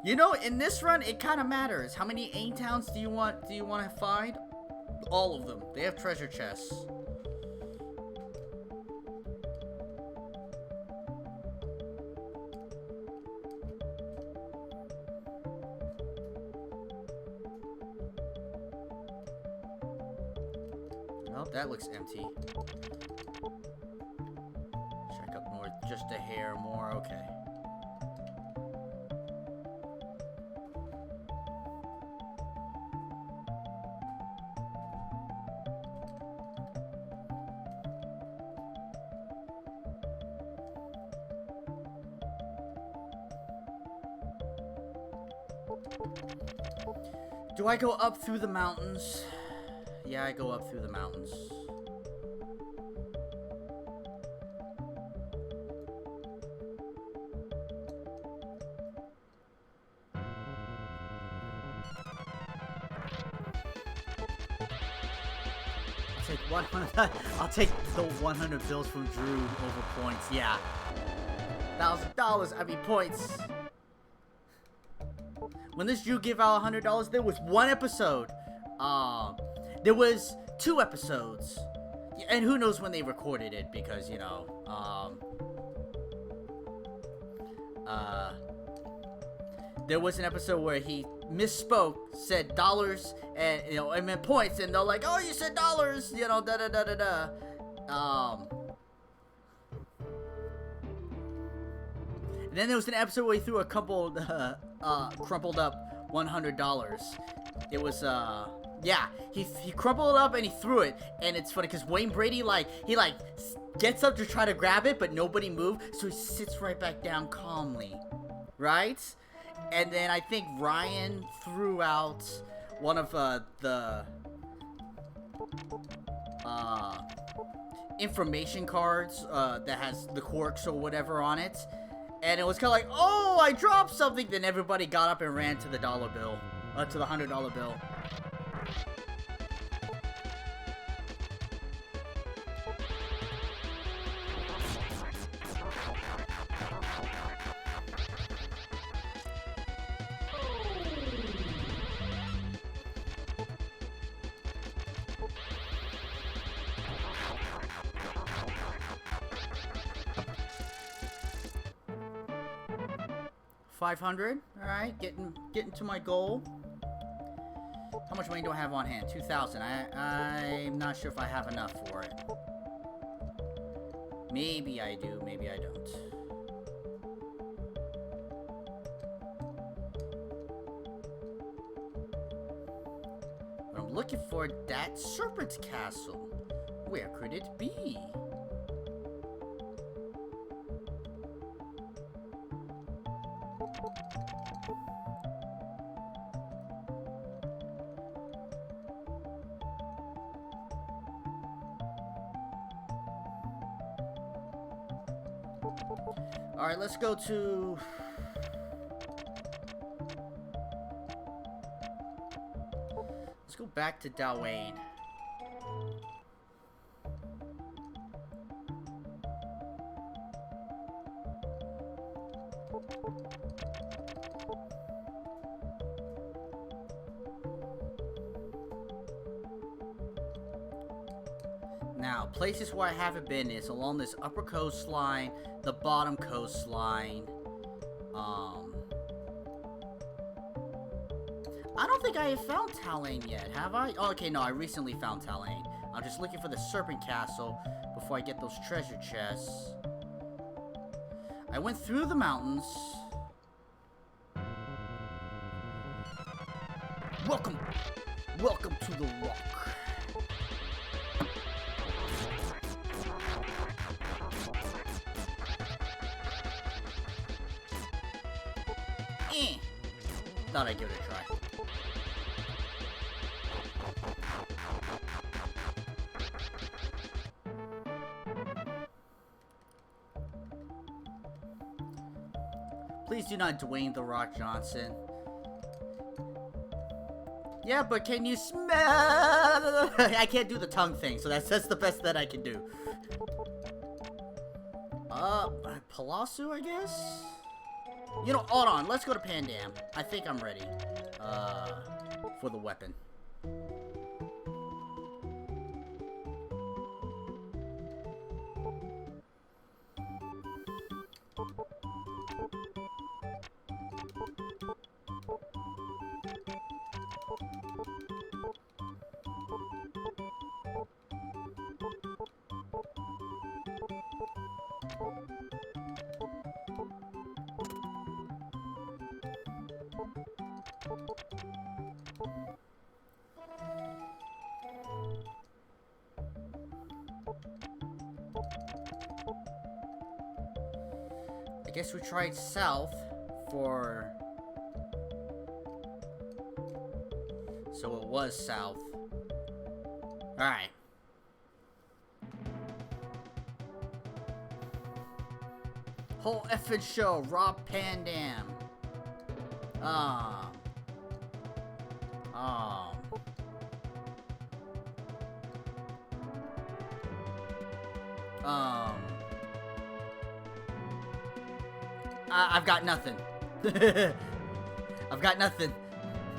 Speaker 1: You know, in this run, it kind of matters. How many 8 towns do you want to find? All of them. They have treasure chests. Nope, that looks empty. Check up north just a hair more. Okay. Do I go up through the mountains? Yeah, I go up through the mountains. I'll take 100. I'll take the 100 bills from Drew over points. Yeah, $1,000. I mean points. When this Drew give out $100, there was one episode. There was 2 episodes, and who knows when they recorded it, because, you know, there was an episode where he misspoke, said dollars, and, you know, I meant points, and they're like, oh, you said dollars, you know, da-da-da-da-da. And then there was an episode where he threw a couple, crumpled up $100. It was, yeah, he crumpled it up and he threw it, and it's funny because Wayne Brady, he gets up to try to grab it, but nobody moved, so he sits right back down calmly, right? And then I think Ryan threw out one of the information cards that has the corks or whatever on it, and it was kind of like, oh, I dropped something. Then everybody got up and ran to the dollar bill, to the $100 bill. $500. All right, getting to my goal. How much money do I have on hand? 2,000. I'm not sure if I have enough for it. Maybe I do. Maybe I don't. But I'm looking for that Serpent's Castle. Where could it be? Alright, let's go to... Let's go back to Dalwayne. Now, places where I haven't been is along this upper coastline, the bottom coastline. I don't think I have found Talaine yet, have I? Oh, okay, no, I recently found Talaine. I'm just looking for the Serpent Castle before I get those treasure chests. I went through the mountains. Welcome to the rock. Thought I'd give it a try. Please do not Dwayne The Rock Johnson. Yeah, but can you smell? I can't do the tongue thing, so that's the best that I can do. Palasu, I guess? You know, hold on. Let's go to Pandam. I think I'm ready. For the weapon. I guess we tried south for... So it was south. Alright. Whole effing show, Rob Pandam. I've got nothing. I've got nothing.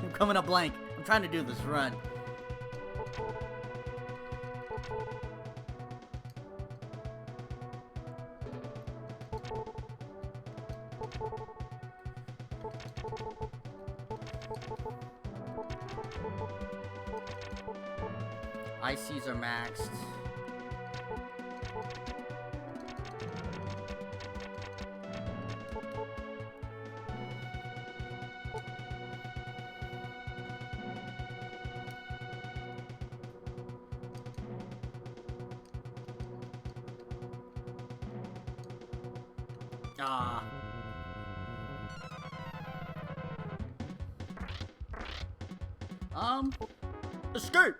Speaker 1: I'm coming up blank. I'm trying to do this run. ICs are maxed. Escape!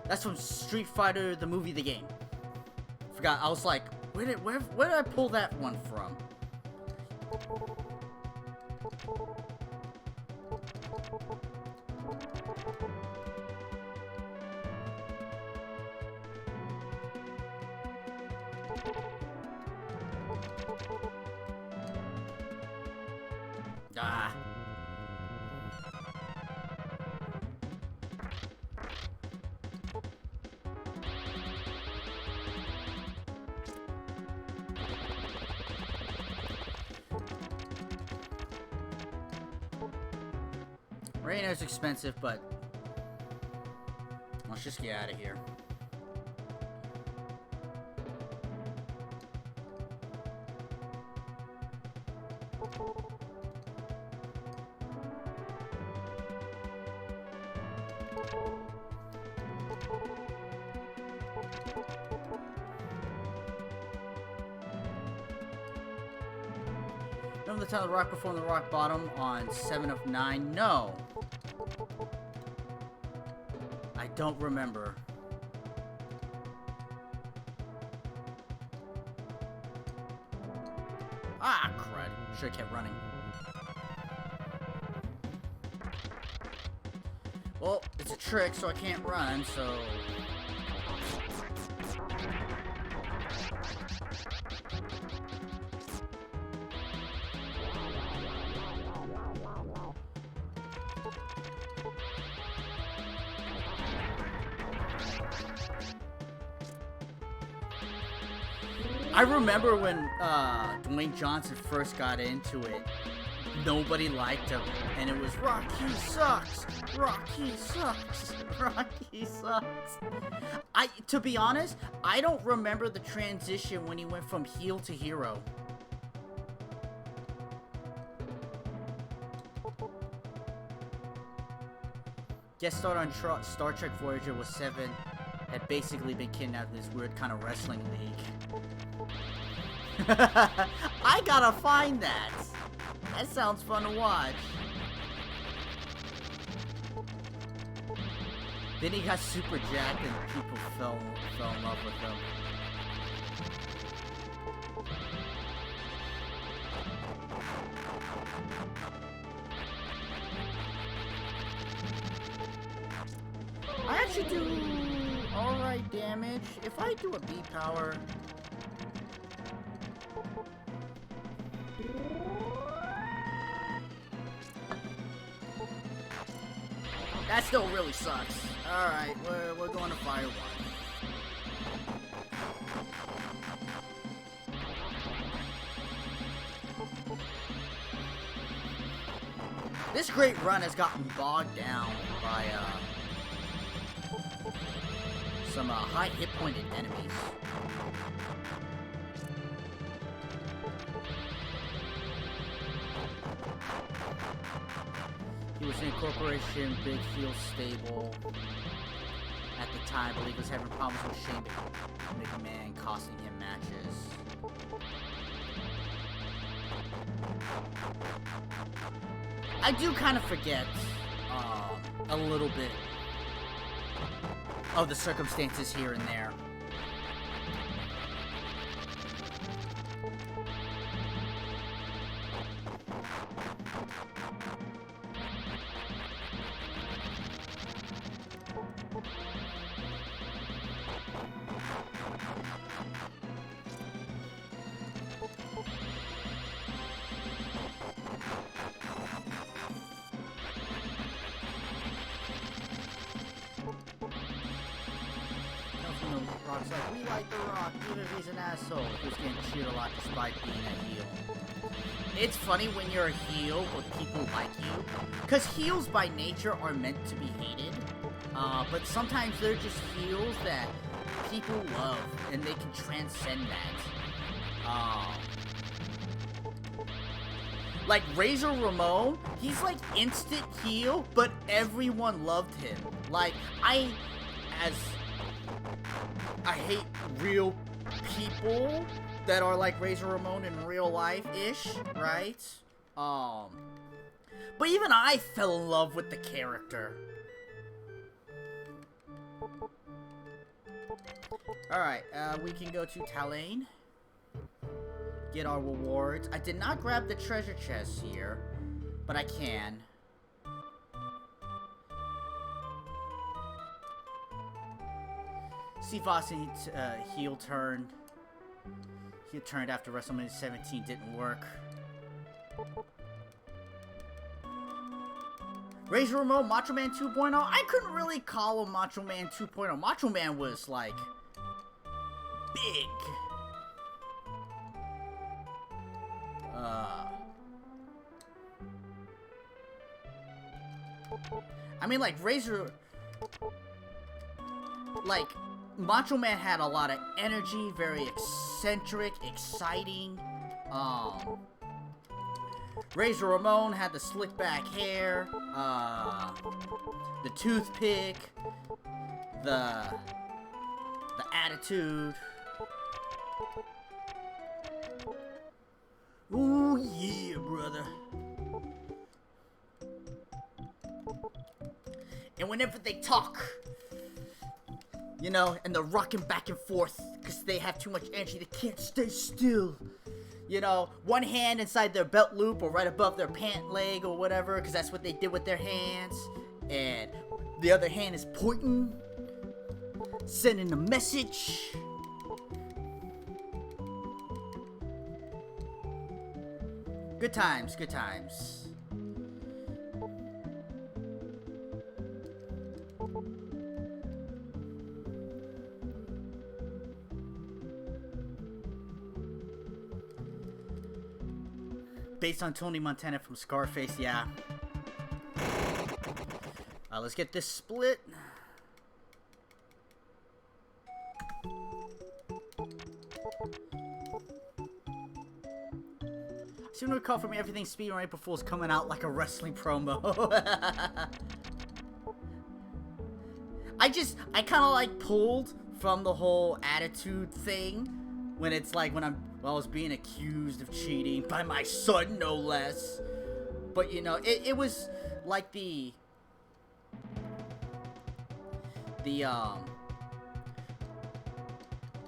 Speaker 1: That's from Street Fighter, the movie, the game. Forgot, I was like, where did I pull that one from? Raynor's expensive, but let's just get out of here. Remember the time the Rock performed the Rock Bottom on 7 of 9? No. I don't remember. Ah, crud. Should've kept running. Well, it's a trick, so I can't run, so... I remember when Dwayne Johnson first got into it, nobody liked him, and it was Rocky sucks, Rocky sucks, Rocky sucks. To be honest, I don't remember the transition when he went from heel to hero. Guest star on Star Trek Voyager was 7, had basically been kidnapped in this weird kind of wrestling league. I gotta find that. That sounds fun to watch. Then he got super jacked and people fell in love with him. I actually do alright damage. If I do a B power... That still really sucks. Alright, we're going to fire 1. This great run has gotten bogged down by some high hit pointed enemies. He was in Corporation Big Heel Stable at the time. I believe he was having problems with Shane McMahon, costing him matches. I do kind of forget a little bit of the circumstances here and there. Rock's like, we like The Rock, even if he's an asshole. Who's getting cheered a lot despite being a heel. It's funny when you're a heel, but people like you. Because heels by nature are meant to be hated. But sometimes they're just heels that people love, and they can transcend that. Like Razor Ramon, he's like instant heel, but everyone loved him. Like, I hate real people that are like Razor Ramon in real life-ish, right? But even I fell in love with the character. Alright, we can go to Talane. Get our rewards. I did not grab the treasure chest here, but I can. Steve Austin heel turned. He turned after WrestleMania 17 didn't work. Razor Ramon, Macho Man 2.0. I couldn't really call him Macho Man 2.0. Macho Man was like big. I mean, like Razor, like Macho Man had a lot of energy, very eccentric, exciting. Razor Ramon had the slick back hair, the toothpick, the attitude. Ooh yeah, brother. And whenever they talk, you know, and they're rocking back and forth because they have too much energy, they can't stay still. You know, one hand inside their belt loop or right above their pant leg or whatever, because that's what they did with their hands. And The other hand is pointing, sending a message. Good times, good times. Based on Tony Montana from Scarface, yeah. Let's get this split. I seem to recall from everything speedrun right before was coming out like a wrestling promo. I kind of like pulled from the whole attitude thing when it's like when I was being accused of cheating by my son, no less. But you know, it was like the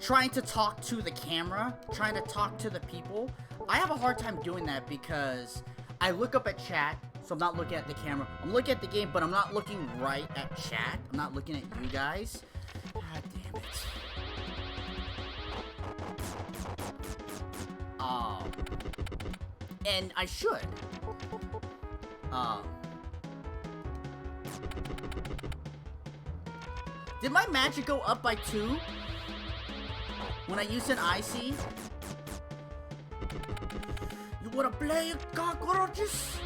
Speaker 1: trying to talk to the camera, trying to talk to the people. I have a hard time doing that because I look up at chat, so I'm not looking at the camera. I'm looking at the game, but I'm not looking right at chat. I'm not looking at you guys. God damn it. And I should. Did my magic go up by 2? When I used an IC? You wanna play cockroaches?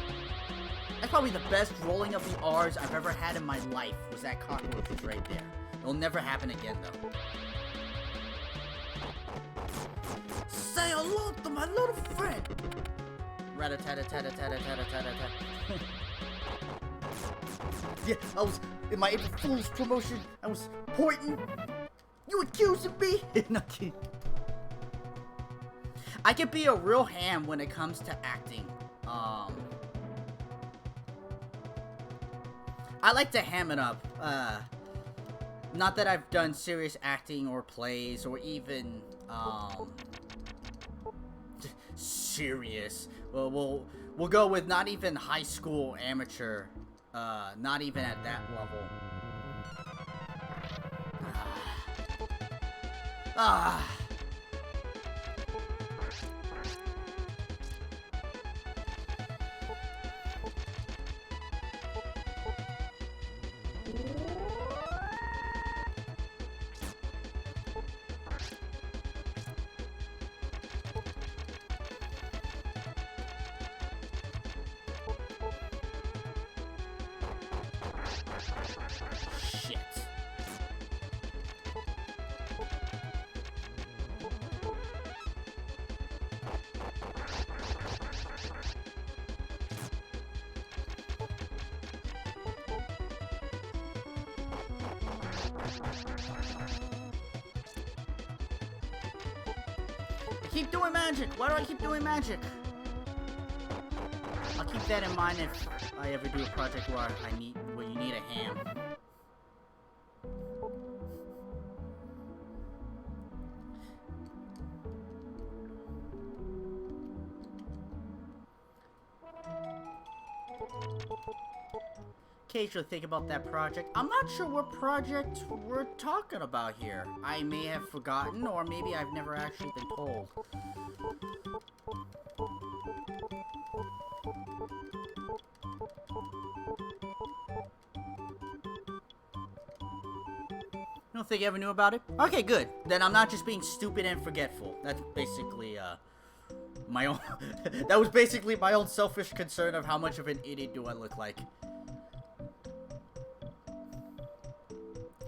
Speaker 1: That's probably the best rolling of the R's I've ever had in my life, was that cockroaches right there. It'll never happen again, though. Say hello to my little friend! Rat-a-tat-a-tat-a-tat-a-tat-a-tat-a-tat. Yeah, I was in my April Fool's promotion. I was pointing. You accusing me? Not kidding. I can be a real ham when it comes to acting. I like to ham it up. Not that I've done serious acting or plays or even serious. Well, we'll go with not even high school amateur. Not even at that level. Shit. I keep doing magic. Why do I keep doing magic? I'll keep that in mind if I ever do a project where you need a ham. Occasionally think about that project. I'm not sure what project we're talking about here. I may have forgotten, or maybe I've never actually been told. You don't think you ever knew about it? Okay, good. Then I'm not just being stupid and forgetful. That's basically, my own... that was basically my own selfish concern of how much of an idiot do I look like.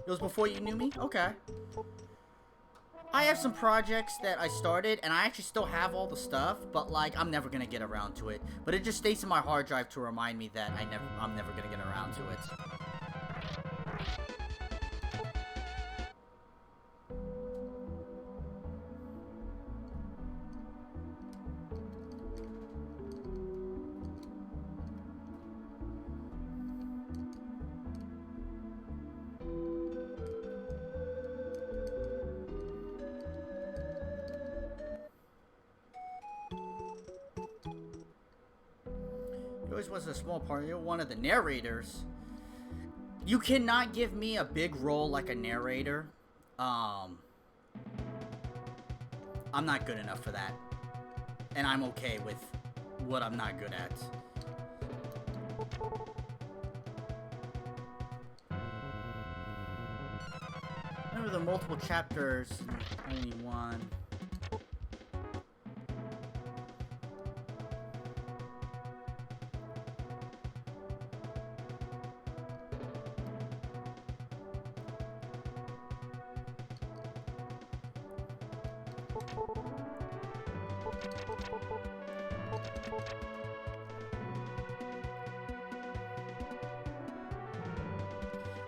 Speaker 1: It was before you knew me? Okay. I have some projects that I started, and I actually still have all the stuff, but, like, I'm never gonna get around to it. But it just stays in my hard drive to remind me that I'm never gonna get around to it. You always was a small part. You're one of the narrators. You cannot give me a big role like a narrator. I'm not good enough for that. And I'm okay with what I'm not good at. Remember the multiple chapters, only one.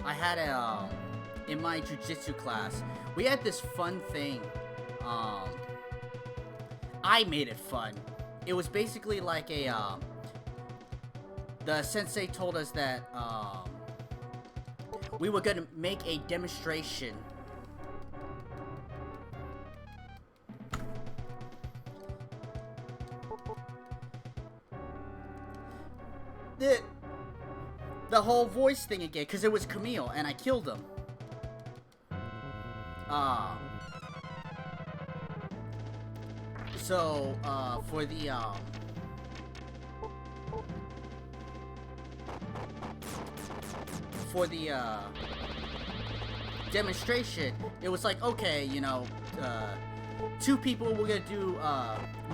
Speaker 1: I had a, in my jujitsu class, we had this fun thing. I made it fun. It was basically like a, the sensei told us that, we were gonna make a demonstration. The whole voice thing again, because it was Camille, and I killed him. So, for the demonstration, it was like, okay, you know, two people were gonna do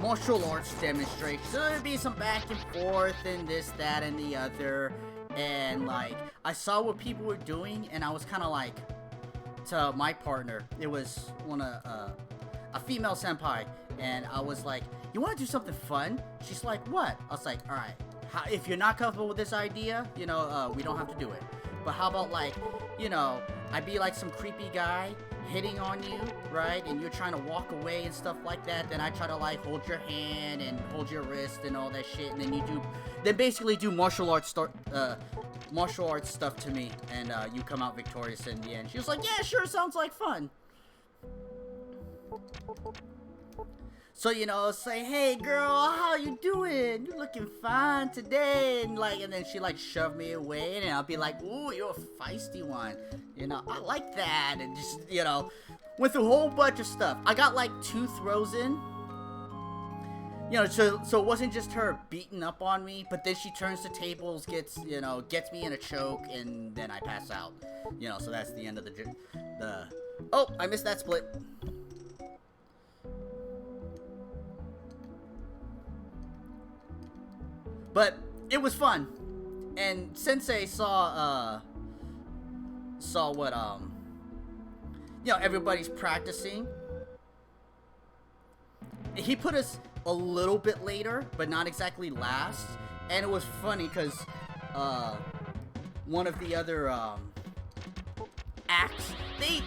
Speaker 1: martial arts demonstration. So there'd be some back and forth and this, that, and the other. And like, I saw what people were doing, and I was kind of like, to my partner, it was a female senpai, and I was like, you want to do something fun? She's like, what? I was like, all right, if you're not comfortable with this idea, you know, we don't have to do it. But how about, like, you know, I'd be like some creepy guy hitting on you, right? And you're trying to walk away and stuff like that. Then I try to like hold your hand and hold your wrist and all that shit. And then you do, then basically do martial arts stuff to me. And you come out victorious in the end. She was like, yeah, sure, sounds like fun. So, you know, say, hey girl, how you doing? You looking fine today. And like, and then she like shoved me away, and I'll be like, ooh, you're a feisty one. You know, I like that. And just, you know, went through a whole bunch of stuff. I got like 2 throws in. You know, so it wasn't just her beating up on me, but then she turns the tables, gets me in a choke, and then I pass out. You know, so that's the end of the oh, I missed that split. But it was fun, and Sensei saw what you know, everybody's practicing. He put us a little bit later, but not exactly last, and it was funny because one of the other acts, they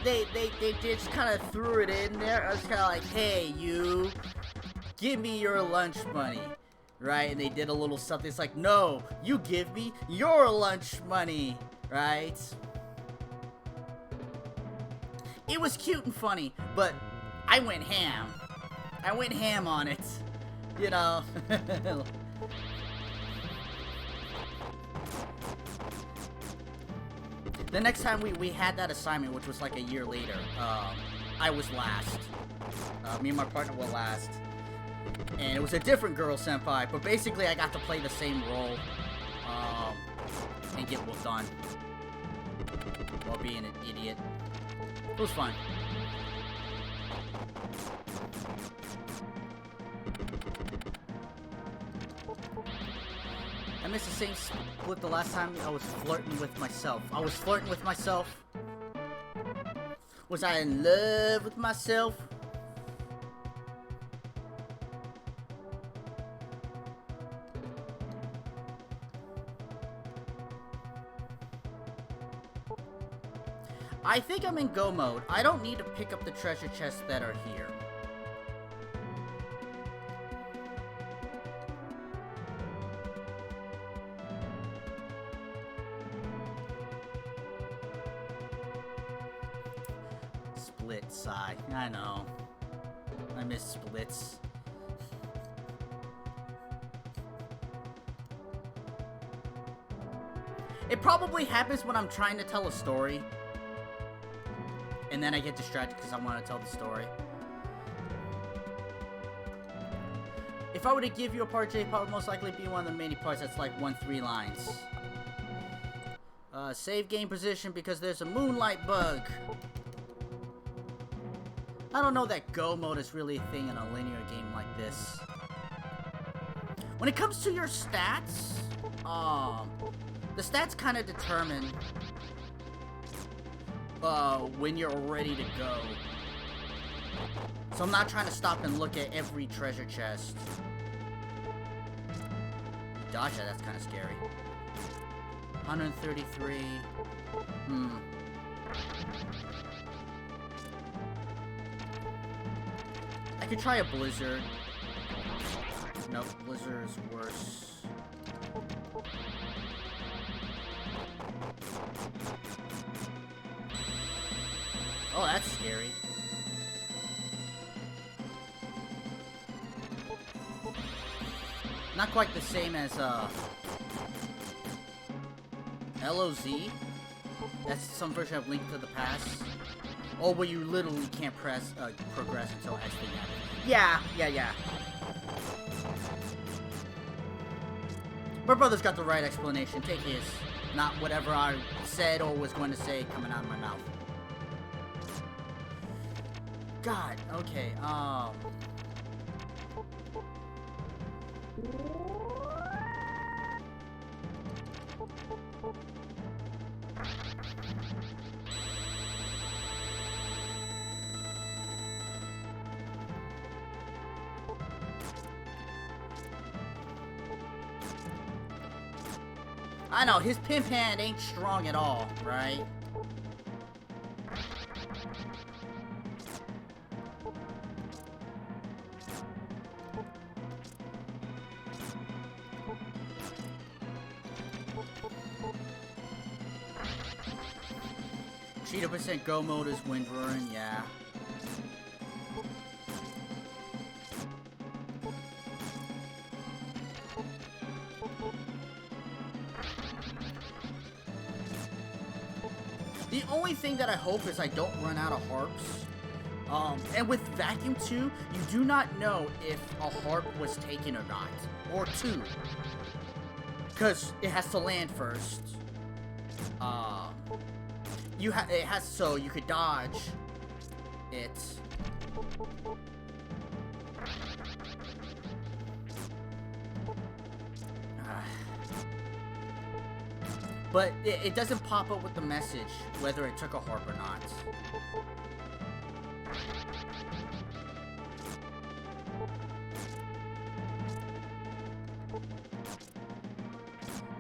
Speaker 1: just kind of threw it in there. I was kind of like, hey, you, give me your lunch money. Right, and they did a little something. It's like, no, you give me your lunch money, right? It was cute and funny, but I went ham. I went ham on it, you know. The next time we had that assignment, which was like a year later, I was last. Me and my partner were last. And it was a different girl senpai, but basically I got to play the same role, and get whooped on while being an idiot. It was fun. I missed the same split the last time I was flirting with myself. I was flirting with myself. Was I in love with myself? I think I'm in go mode. I don't need to pick up the treasure chests that are here. Split sigh. I know. I miss splits. It probably happens when I'm trying to tell a story. And then I get distracted because I want to tell the story. If I were to give you a part, J, part would most likely be one of the many parts that's like 1-3 lines. Save game position because there's a moonlight bug. I don't know that go mode is really a thing in a linear game like this. When it comes to your stats, the stats kind of determine when you're ready to go. So I'm not trying to stop and look at every treasure chest. Dodge that, that's kind of scary. 133. I could try a blizzard. Nope, blizzard is worse. Oh, that's scary. Not quite the same as LOZ. That's some version of Link to the Past. Oh, where you literally can't progress until X thing happens. Yeah. My brother's got the right explanation. Take his. Not whatever I said or was going to say coming out of my mouth. God, okay, I know, his pimp hand ain't strong at all, right? Cheetah percent go mode is wind roaring, yeah. The only thing that I hope is I don't run out of harps. And with vacuum 2, you do not know if a harp was taken or not. Or 2. Because it has to land first. It has, so you could dodge it. But it doesn't pop up with the message whether it took a harp or not.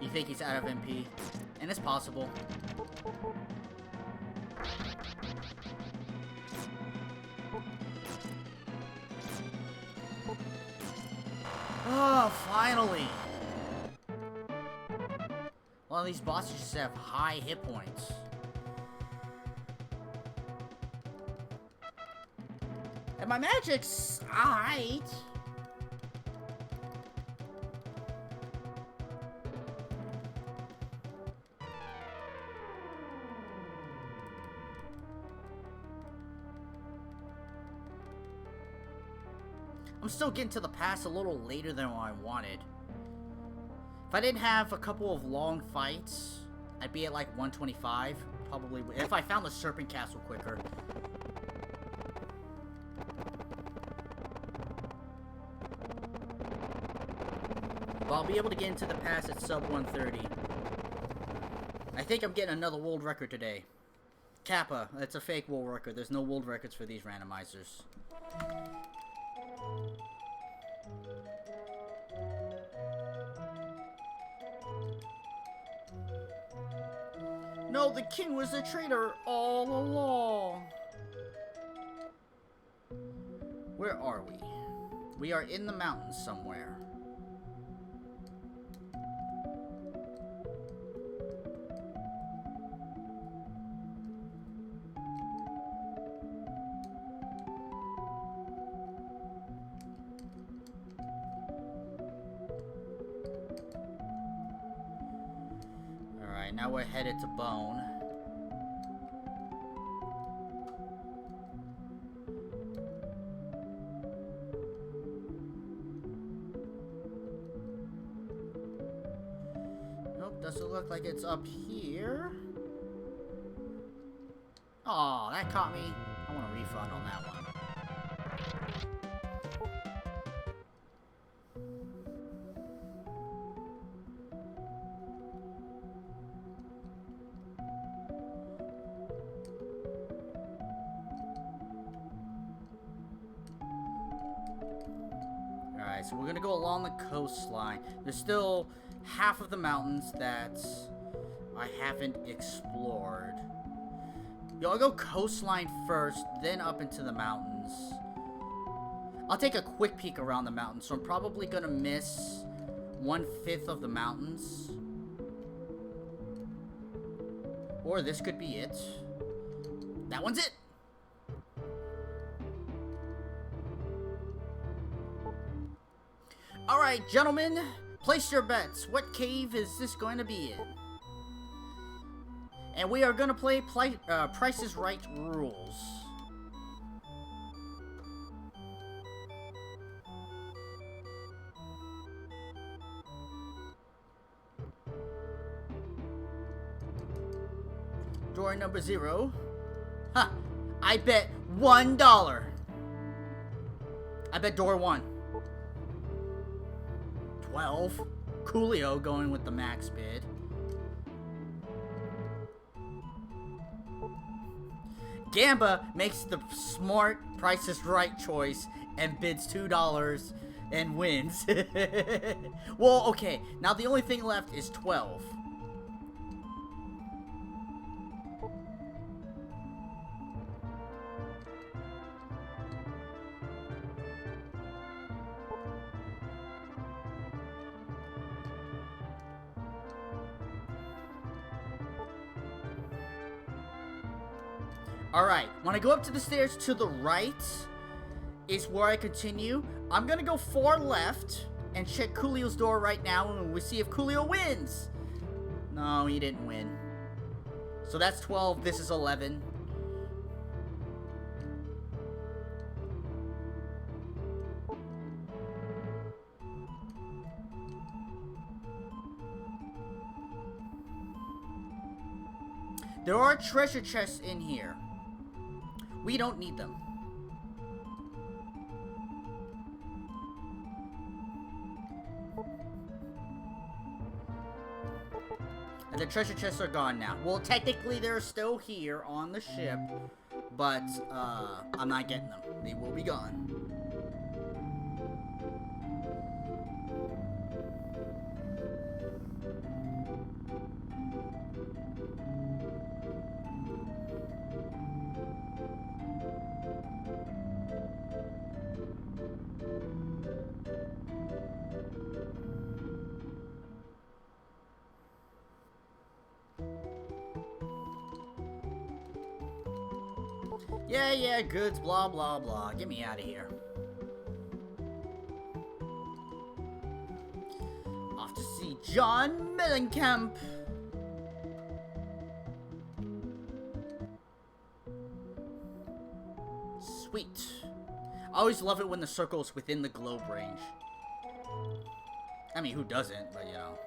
Speaker 1: You think he's out of MP? And it's possible. Oh, finally! Well, these bosses just have high hit points. And my magic's alright. I'm still getting to the pass a little later than what I wanted. If I didn't have a couple of long fights, I'd be at like 125. Probably, if I found the Serpent Castle quicker. But I'll be able to get into the pass at sub 130. I think I'm getting another world record today. Kappa, that's a fake world record. There's no world records for these randomizers. No, the king was a traitor all along. Where are we? We are in the mountains somewhere. Alright, now we're headed to Bone. Nope, doesn't look like it's up here. Aw, that caught me. I want a refund on that one. Alright, so we're gonna go along the coastline. There's still half of the mountains that I haven't explored. Yo, I'll go coastline first, then up into the mountains. I'll take a quick peek around the mountains, so I'm probably gonna miss 1/5 of the mountains. Or this could be it. That one's it! Alright, gentlemen, place your bets. What cave is this going to be in? And we are going to play Price is Right rules. Door number 0. Ha! I bet $1. I bet door 1. 12. Coolio going with the max bid. Gamba makes the smart Price is Right choice and bids $2 and wins. Well, okay. Now the only thing left is 12. Alright, when I go up to the stairs to the right is where I continue. I'm gonna go far left and check Coolio's door right now and we'll see if Coolio wins. No, he didn't win. So that's 12, this is 11. There are treasure chests in here. We don't need them. And the treasure chests are gone now. Well, technically they're still here on the ship, but I'm not getting them. They will be gone. Yeah, goods, blah, blah, blah. Get me out of here. Off to see John Mellencamp. Sweet. I always love it when the circle is within the globe range. I mean, who doesn't, but you know.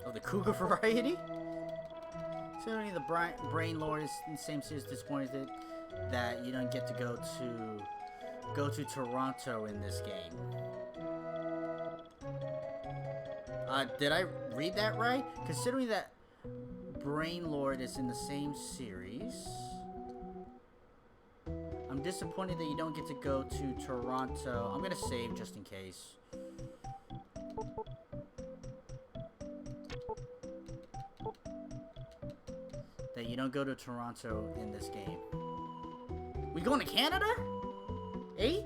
Speaker 1: Oh, the cougar variety? Certainly the Brain Lord is in the same series disappointed that you don't get to go to Toronto in this game. Did I read that right? Considering that Brain Lord is in the same series, I'm disappointed that you don't get to go to Toronto. I'm gonna save just in case. That you don't go to Toronto in this game. We going to Canada? Eh?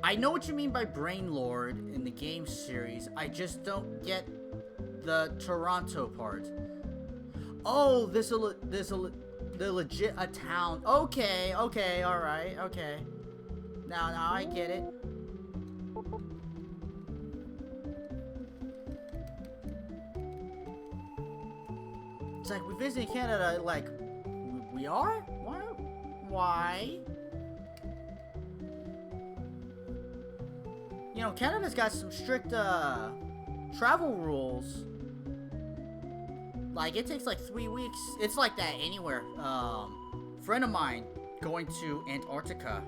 Speaker 1: I know what you mean by Brain Lord in the game series. I just don't get the Toronto part. Oh, They're legit a town. Okay, okay, alright, okay. Now I get it. It's like, we visited Canada, like, we are? Why? You know, Canada's got some strict, travel rules. Like, it takes like 3 weeks. It's like that anywhere. Friend of mine going to Antarctica.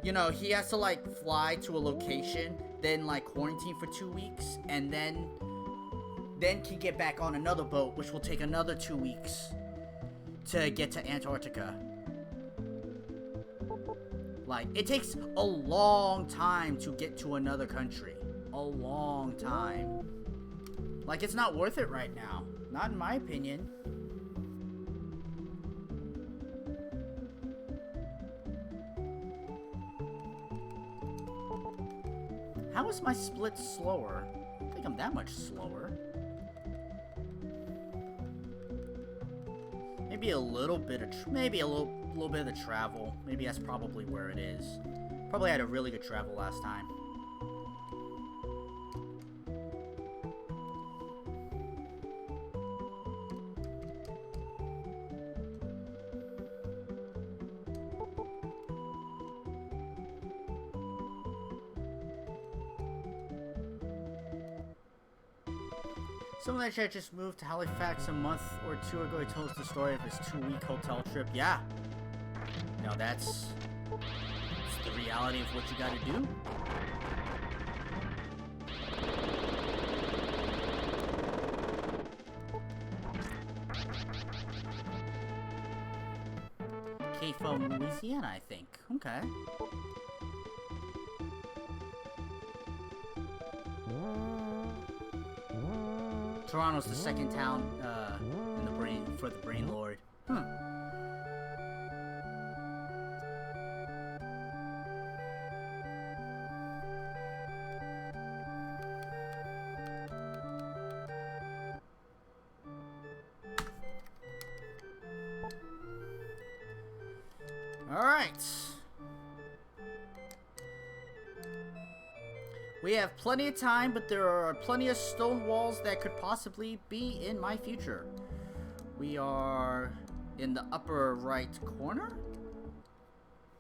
Speaker 1: You know, he has to like fly to a location, then like quarantine for 2 weeks, and then can get back on another boat, which will take another 2 weeks to get to Antarctica. Like, it takes a long time to get to another country. A long time. Like, it's not worth it right now. Not in my opinion. How is my split slower? I don't think I'm that much slower. Maybe a little bit of, maybe a little bit of the travel. Maybe that's probably where it is. Probably had a really good travel last time. Someone that Jet just moved to Halifax a month or 2 ago. He told us the story of his 2-week hotel trip. Yeah. You know, that's the reality of what you gotta do. From Louisiana, I think. Okay. Toronto's the second town in the brain for the Brain Lord. All right. We have plenty of time, but there are plenty of stone walls that could possibly be in my future. We are in the upper right corner?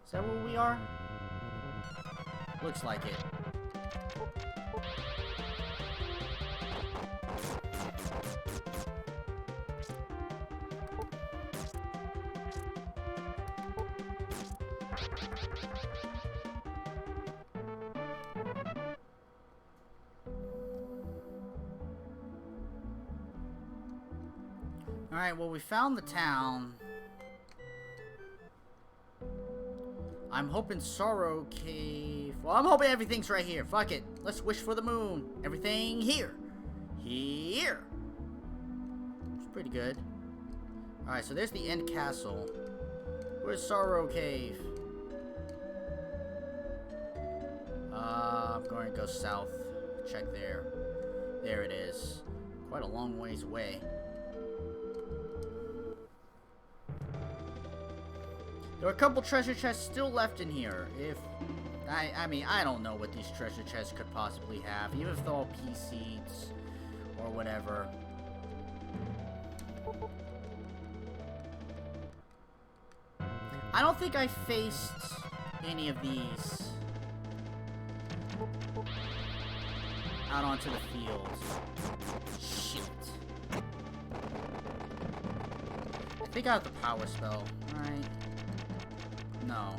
Speaker 1: Is that where we are? Looks like it. Alright, well, we found the town. I'm hoping Sorrow Cave... Well, I'm hoping everything's right here. Fuck it. Let's wish for the moon. Everything here. Here. It's pretty good. Alright, so there's the end castle. Where's Sorrow Cave? I'm going to go south. Check there. There it is. Quite a long ways away. There are a couple treasure chests still left in here. I mean, I don't know what these treasure chests could possibly have, even if they're all pea seeds or whatever. I don't think I faced any of these out onto the fields. Shit. I think I have the power spell, right? No.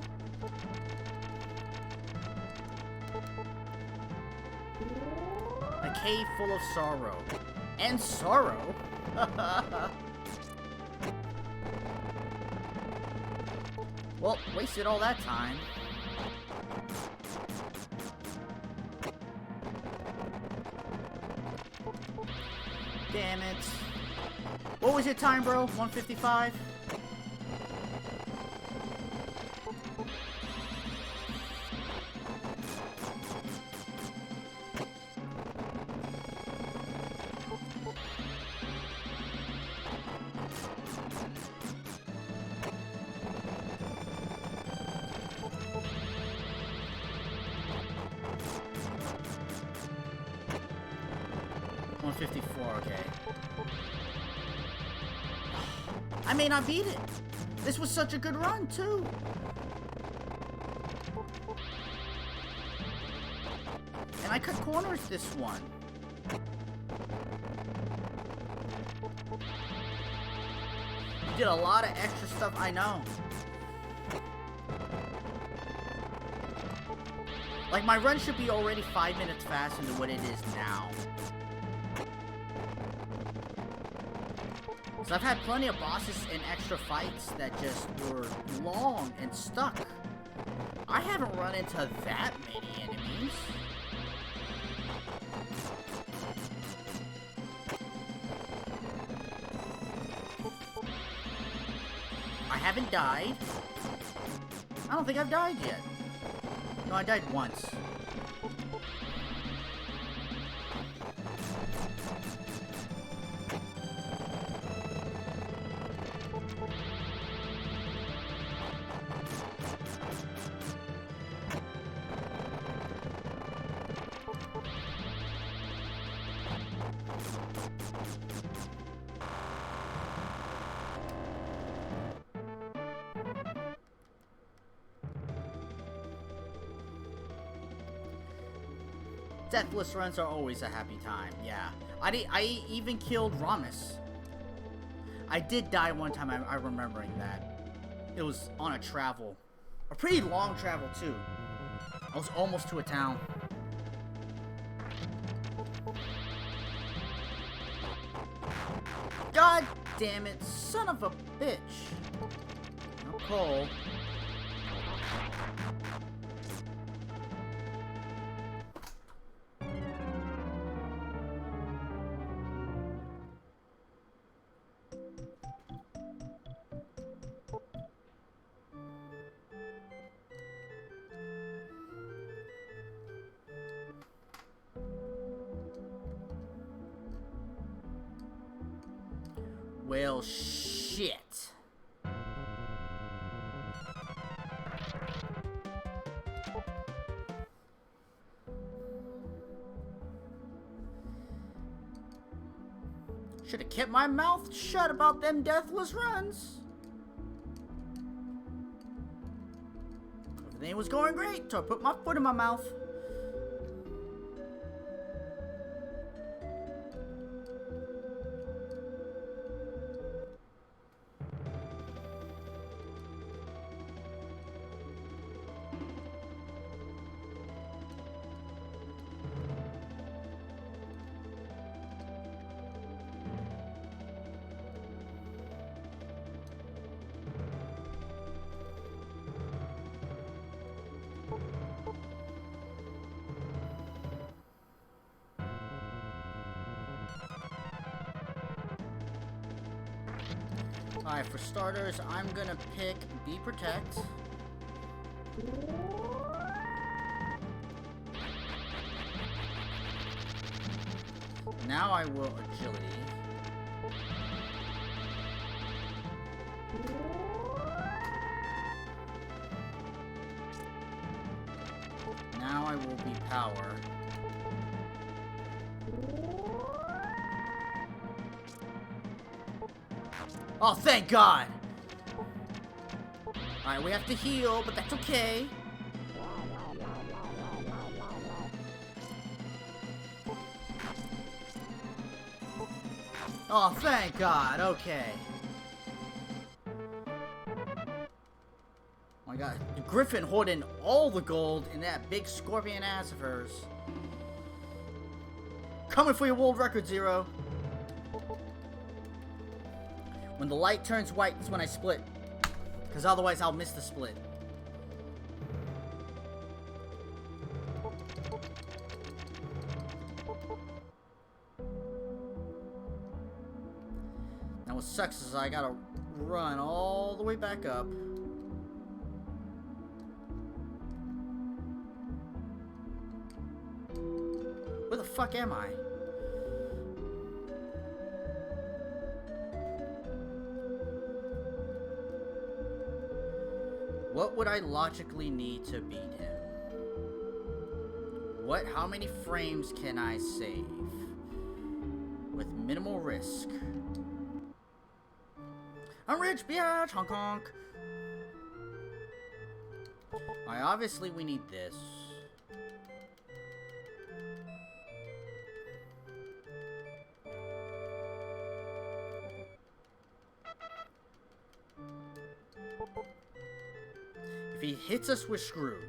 Speaker 1: A cave full of sorrow. And sorrow? Well, wasted all that time. Damn it. What was your time, bro? 155? 54, okay. I may not beat it. This was such a good run, too. And I cut corners this one. You did a lot of extra stuff, I know. Like, my run should be already 5 minutes faster than what it is now. So I've had plenty of bosses and extra fights that just were long and stuck. I haven't run into that many enemies. I haven't died. I don't think I've died yet. No, I died once. Deathless runs are always a happy time, yeah. I even killed Ramus. I did die one time, I'm remembering that. It was on a travel. A pretty long travel, too. I was almost to a town. God damn it, son of a bitch. No coal. Well, shit. Should have kept my mouth shut about them deathless runs. Everything was going great till I put my foot in my mouth. Alright, for starters, I'm gonna pick Be Protect. Now I will Agility. Now I will be Power. Oh, thank God! Alright, we have to heal, but that's okay. Oh, thank God, okay. Oh my God, Griffin hoarding all the gold in that big scorpion ass of hers. Coming for your world record, Zero. When the light turns white, is when I split. Because otherwise I'll miss the split. Now what sucks is I gotta run all the way back up. Where the fuck am I? What would I logically need to beat him? How many frames can I save? minimal risk. I'm rich, biatch, honk honk. Alright, obviously we need this. If he hits us, we're screwed.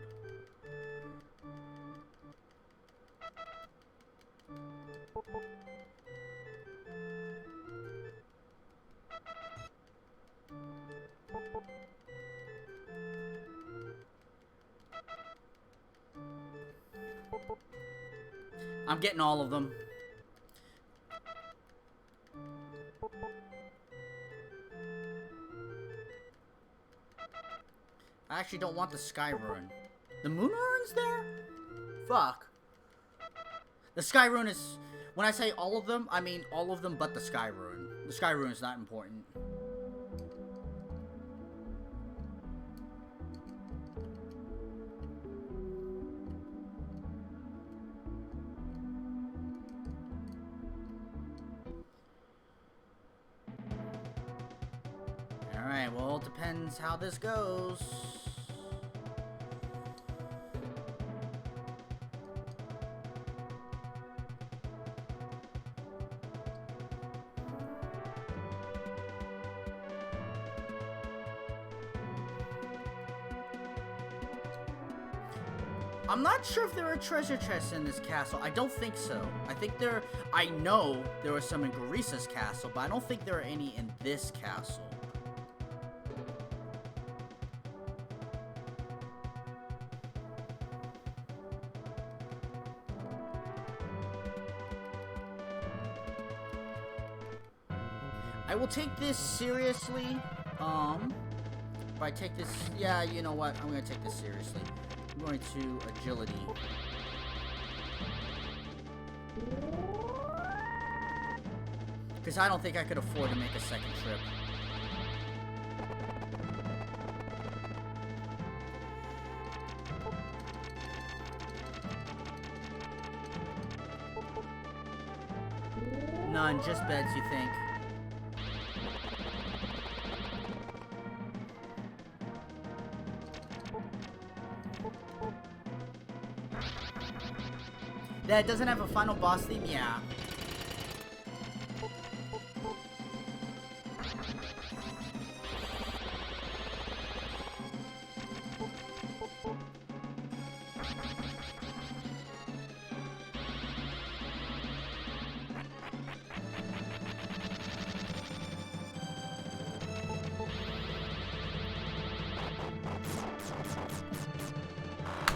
Speaker 1: I'm getting all of them. I actually don't want the Sky Rune. The Moon Rune's there? Fuck. The Sky Rune is... When I say all of them, I mean all of them but the Sky Rune. The Sky Rune is not important. Alright, well, it depends how this goes. I'm not sure if there are treasure chests in this castle. I don't think so. I know there were some in Garisa's castle, but I don't think there are any in this castle. I will take this seriously. If I take this, yeah, you know what? I'm gonna take this seriously. I'm going to agility. Because I don't think I could afford to make a second trip. None, just beds, you think? That doesn't have a final boss theme? Yeah.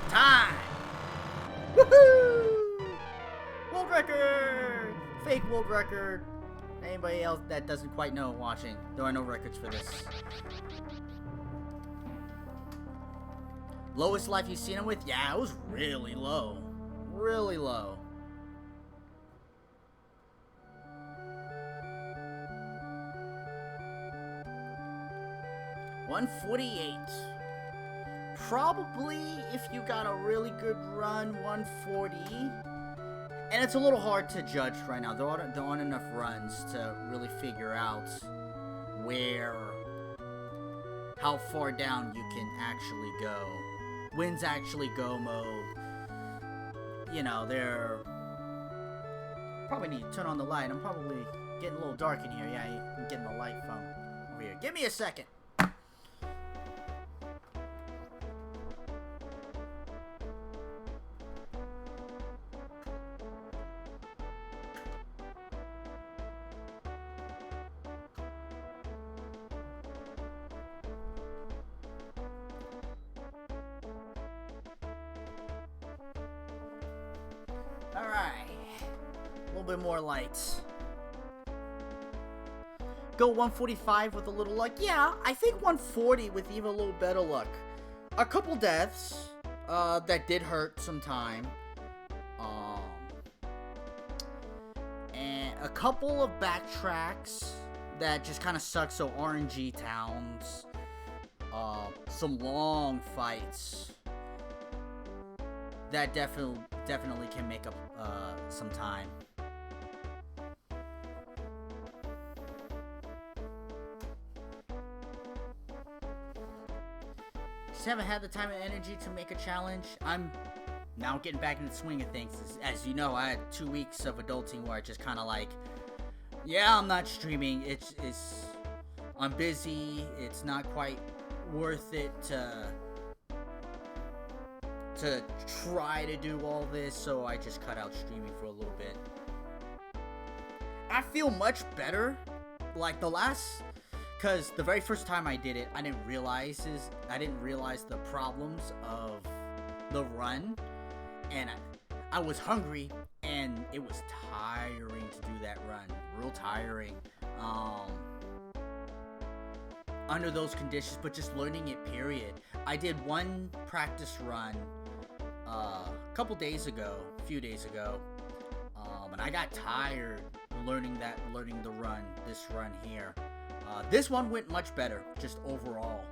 Speaker 1: Time! Woohoo! World record! Fake world record. Anybody else that doesn't quite know watching, there are no records for this. Lowest life you've seen him with? Yeah, it was really low. Really low. $148. Probably, if you got a really good run, 140. And it's a little hard to judge right now. There aren't enough runs to really figure out how far down you can actually go. When's actually go mode. You know, they're... Probably need to turn on the light. I'm probably getting a little dark in here. Yeah, I'm getting the light from over here. Give me a second. Alright, a little bit more lights. Go 145 with a little luck. Yeah, I think 140 with even a little better luck. A couple deaths that did hurt some time. And a couple of backtracks that just kind of suck. So RNG towns. Some long fights. That definitely can make up some time. Just haven't had the time and energy to make a challenge. I'm now getting back in the swing of things. As you know, I had 2 weeks of adulting where I just kind of like, yeah, I'm not streaming. I'm busy. It's not quite worth it to try to do all this, so I just cut out streaming for a little bit. I feel much better. Like because the very first time I did it, I didn't realize the problems of the run, and I was hungry, and it was tiring to do that run, real tiring. Under those conditions, but just learning it, period. I did one practice run a few days ago, and I got tired learning this run here. This one went much better, just overall.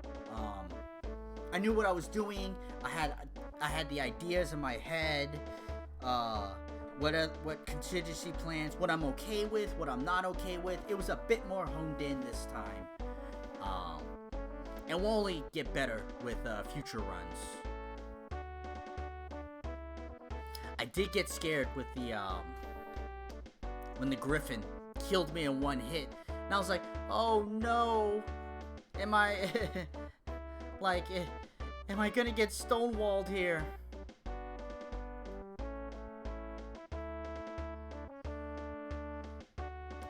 Speaker 1: I knew what I was doing. I had the ideas in my head. What contingency plans, what I'm okay with, what I'm not okay with. It was a bit more honed in this time. And we'll only get better with future runs. I did get scared with when the Griffin killed me in one hit. And I was like, oh no, am I gonna get stonewalled here?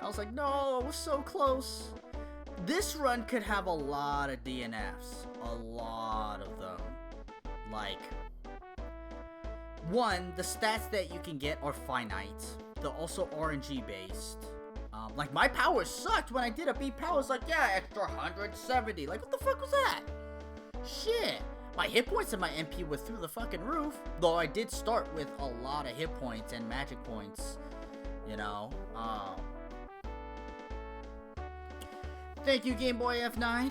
Speaker 1: I was like, no, I was so close. This run could have a lot of DNFs. A lot of them. Like, one, the stats that you can get are finite. They're also RNG based. Like, my power sucked when I did a beat power. It's like, yeah, extra 170. Like, what the fuck was that? Shit. My hit points and my MP were through the fucking roof. Though I did start with a lot of hit points and magic points. You know? Thank you, Game Boy F9.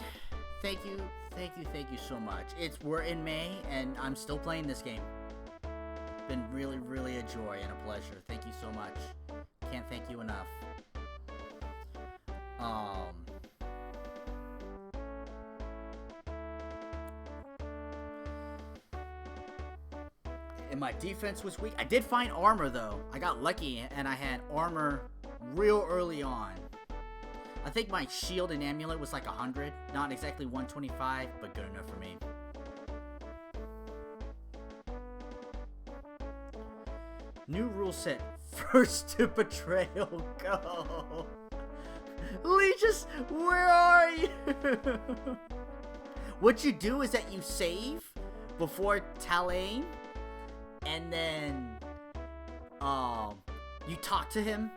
Speaker 1: Thank you so much. We're in May, and I'm still playing this game. Been really, really a joy and a pleasure. Thank you so much. Can't thank you enough. And my defense was weak. I did find armor, though. I got lucky, and I had armor real early on. I think my shield and amulet was like 100. Not exactly 125, but good enough for me. New rule set. First to betrayal. Go. Legious, where are you? What you do is that you save before Talain, and then you talk to him,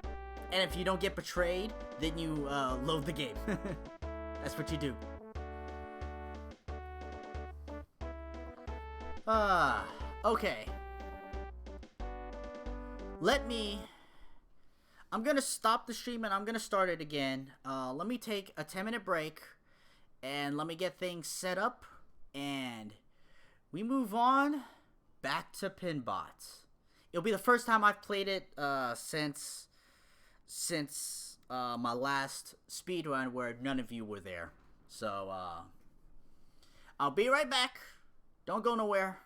Speaker 1: and if you don't get betrayed, then you load the game. That's what you do. Okay. I'm gonna stop the stream and I'm gonna start it again. Let me take a 10-minute break and let me get things set up, and we move on back to Pinbot. It'll be the first time I've played it since my last speedrun where none of you were there. So I'll be right back. Don't go nowhere.